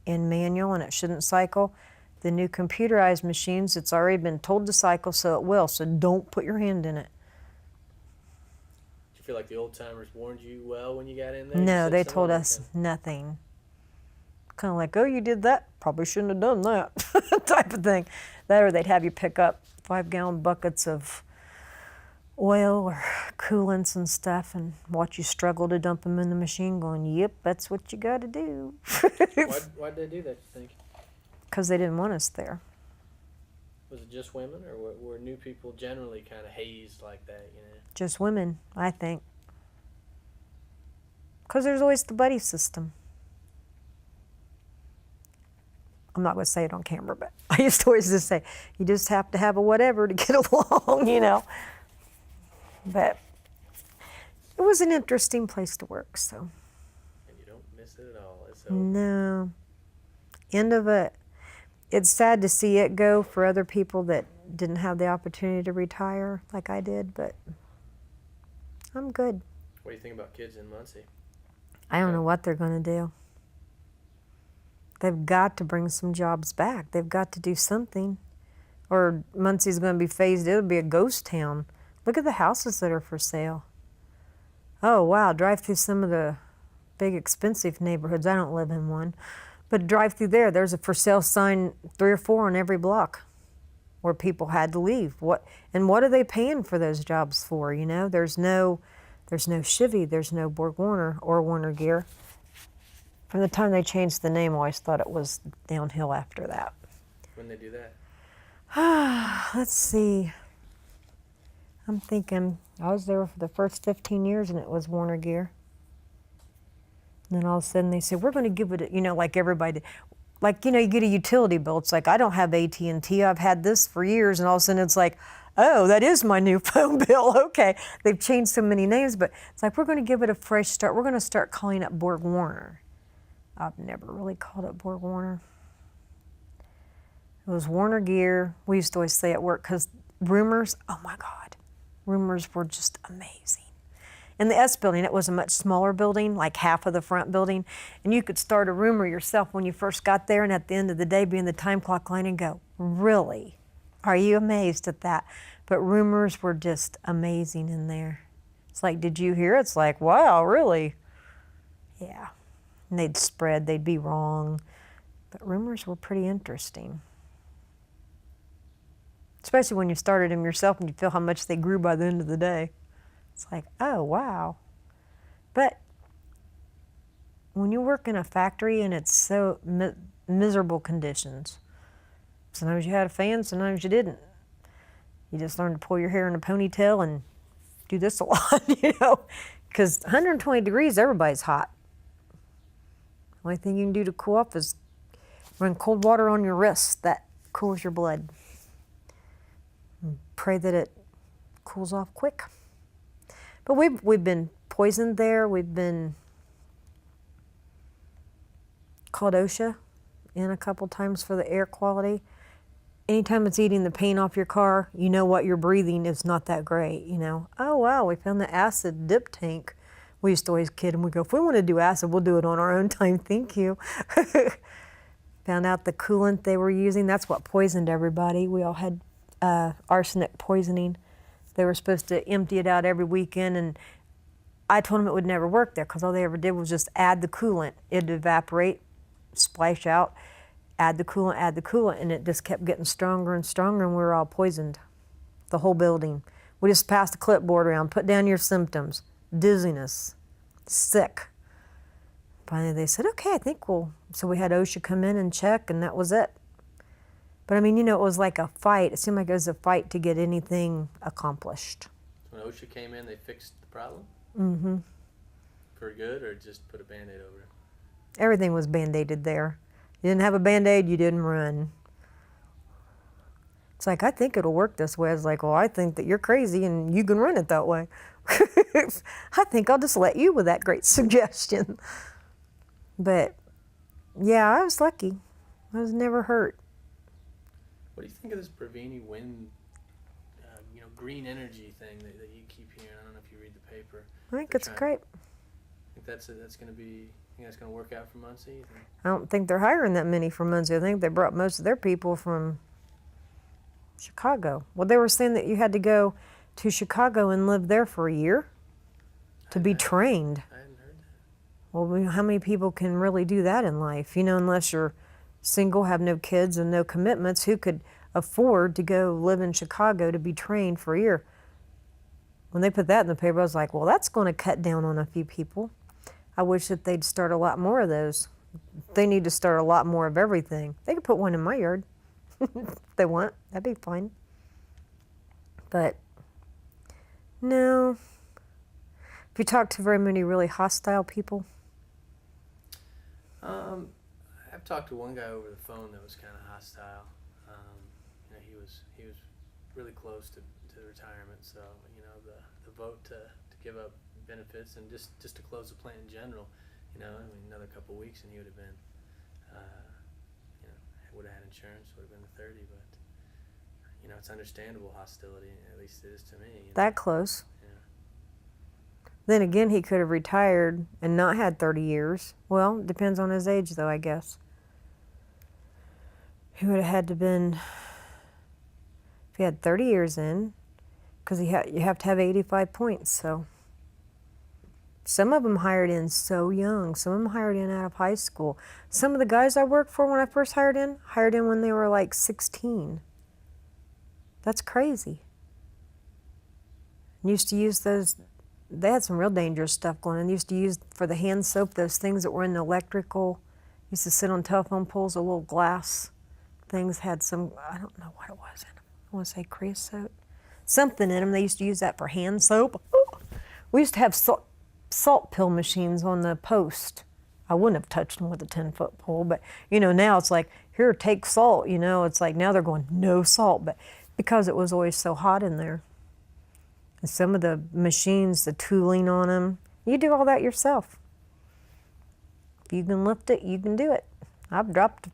in manual and it shouldn't cycle, the new computerized machines, it's already been told to cycle, so it will. So don't put your hand in it. Do you feel like the old timers warned you well when you got in there? No, they told us nothing. Kind of like, oh, you did that? Probably shouldn't have done that type of thing. That or they'd have you pick up 5-gallon buckets of oil or coolants and stuff and watch you struggle to dump them in the machine going, yep, that's what you got to do. Why'd they do that, you think? Because they didn't want us there. Was it just women, or were new people generally kind of hazed like that, you know? Just women, I think. Because there's always the buddy system. I'm not going to say it on camera, but I used to always just say, you just have to have a whatever to get along, you know. But it was an interesting place to work, so. And you don't miss it at all. No. End of it. It's sad to see it go for other people that didn't have the opportunity to retire like I did, but I'm good. What do you think about kids in Muncie? I don't know what they're going to do. They've got to bring some jobs back. They've got to do something. Or Muncie's going to be phased. It'll be a ghost town. Look at the houses that are for sale. Oh, wow. Drive through some of the big expensive neighborhoods. I don't live in one. But drive through there. There's a for sale sign, 3 or 4 on every block where people had to leave. What are they paying for those jobs for, you know? There's no Chevy. There's no BorgWarner or Warner Gear. From the time they changed the name, I always thought it was downhill after that. When they do that? Let's see. I'm thinking, I was there for the first 15 years and it was Warner Gear. And then all of a sudden they said, we're going to give it, like everybody did. Like, you get a utility bill. It's like, I don't have AT&T. I've had this for years. And all of a sudden it's like, oh, that is my new phone bill. Okay. They've changed so many names, but it's like, we're going to give it a fresh start. We're going to start calling it BorgWarner. I've never really called it BorgWarner. It was Warner Gear. We used to always say at work because rumors, oh my God, rumors were just amazing. In the S building, it was a much smaller building, like half of the front building, and you could start a rumor yourself when you first got there, and at the end of the day, be in the time clock line and go, really? Are you amazed at that? But rumors were just amazing in there. It's like, did you hear? It's like, wow, really? Yeah. And they'd spread, they'd be wrong. But rumors were pretty interesting. Especially when you started them yourself and you feel how much they grew by the end of the day. It's like, oh, wow. But when you work in a factory and it's so miserable conditions, sometimes you had a fan, sometimes you didn't. You just learned to pull your hair in a ponytail and do this a lot, because 120 degrees, everybody's hot. The only thing you can do to cool off is run cold water on your wrist. That cools your blood. And pray that it cools off quick. But we've been poisoned there. We've been called OSHA in a couple times for the air quality. Anytime it's eating the paint off your car, you know what you're breathing is not that great, Oh, wow, we found the acid dip tank. We used to always kid and we go, if we want to do acid, we'll do it on our own time, thank you. Found out the coolant they were using, that's what poisoned everybody. We all had arsenic poisoning. They were supposed to empty it out every weekend, and I told them it would never work there because all they ever did was just add the coolant. It'd evaporate, splash out, add the coolant, and it just kept getting stronger and stronger, and we were all poisoned, the whole building. We just passed a clipboard around, put down your symptoms. Dizziness, sick. Finally, they said, okay, I think so we had OSHA come in and check, and that was it. But I mean, it was like a fight. It seemed like it was a fight to get anything accomplished. So when OSHA came in, they fixed the problem? Mm-hmm. For good, or just put a Band-Aid over it? Everything was Band-Aided there. You didn't have a Band-Aid, you didn't run. It's like, I think it'll work this way. I was like, well, I think that you're crazy and you can run it that way. I think I'll just let you with that great suggestion. But yeah, I was lucky. I was never hurt. What do you think of this Bravini wind, green energy thing that you keep hearing? I don't know if you read the paper. I think it's great. I think that's going to be. Think that's going to work out for Muncie? I don't think they're hiring that many from Muncie. I think they brought most of their people from Chicago. Well, they were saying that you had to go to Chicago and live there for a year to be trained. I hadn't heard that. Well, how many people can really do that in life? Unless you're single, have no kids, and no commitments, who could afford to go live in Chicago to be trained for a year? When they put that in the paper, I was like, well, that's going to cut down on a few people. I wish that they'd start a lot more of those. They need to start a lot more of everything. They could put one in my yard if they want. That'd be fine. But no. If you talk to very many really hostile people? I've I've talked to one guy over the phone that was kind of hostile. You know, he was really close to retirement, so you know the vote to give up benefits and just to close the plant in general. You know, I mean, another couple of weeks and he would have been, you know, would have had insurance, would have been the 30, but you know, it's understandable hostility, at least it is to me. You know? That close. Yeah. Then again, he could have retired and not had 30 years. Well, it depends on his age, though, I guess. He would have had to been, if he had 30 years in, because you have to have 85 points, so. Some of them hired in so young. Some of them hired in out of high school. Some of the guys I worked for when I first hired in when they were like 16. That's crazy. And used to use those, they had some real dangerous stuff going on. They used to use, for the hand soap, those things that were in the electrical, used to sit on telephone poles, the little glass things had some, I don't know what it was in them. I want to say creosote. Something in them. They used to use that for hand soap. We used to have salt pill machines on the post. I wouldn't have touched them with a 10-foot pole, but you know, now it's like, here, take salt, you know, it's like now they're going, no salt, but because it was always so hot in there. And some of the machines, the tooling on them, you do all that yourself. If you can lift it, you can do it. I've dropped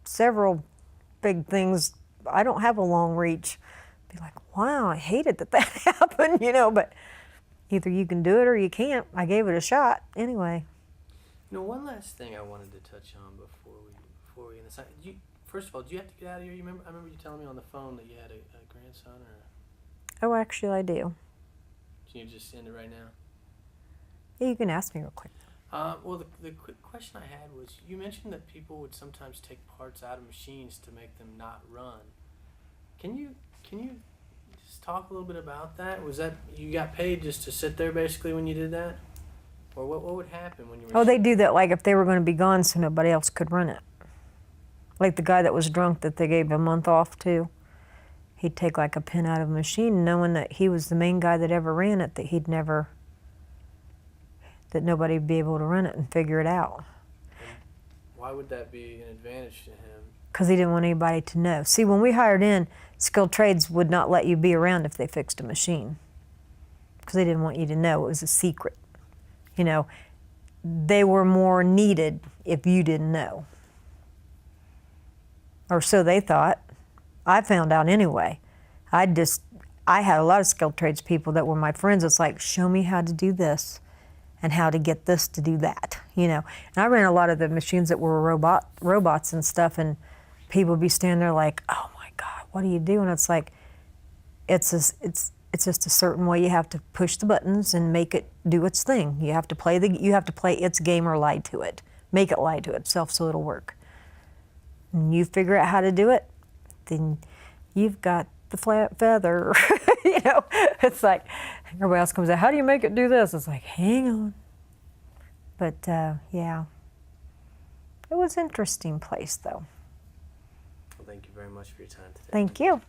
several big things. I don't have a long reach. Be like, wow, I hated that happened, you know, but either you can do it or you can't. I gave it a shot anyway. You know, one last thing I wanted to touch on before we end this. First of all, do you have to get out of here? I remember you telling me on the phone that you had a grandson, or? Oh, actually, I do. Can you just end it right now? Yeah, you can ask me real quick. Well, the quick question I had was, you mentioned that people would sometimes take parts out of machines to make them not run. Can you just talk a little bit about that? Was that, you got paid just to sit there basically when you did that? Or what would happen when you were... Oh, they do that like if they were going to be gone so nobody else could run it. Like the guy that was drunk that they gave a month off to. He'd take like a pin out of a machine knowing that he was the main guy that ever ran it, that nobody would be able to run it and figure it out. And why would that be an advantage to him? Because he didn't want anybody to know. See, when we hired in, skilled trades would not let you be around if they fixed a machine. Because they didn't want you to know. It was a secret. You know, they were more needed if you didn't know. Or so they thought. I found out anyway. I had a lot of skilled trades people that were my friends. It's like, show me how to do this and how to get this to do that, you know. And I ran a lot of the machines that were robots and stuff, and people would be standing there like, oh my God, what do you do? And it's like, it's just a certain way. You have to push the buttons and make it do its thing. You have to play its game or lie to it. Make it lie to itself so it'll work. And you figure out how to do it, then you've got the flat feather. You know, it's like everybody else comes out, how do you make it do this? It's like, hang on. But yeah, it was an interesting place though. Well, thank you very much for your time today. Thank you.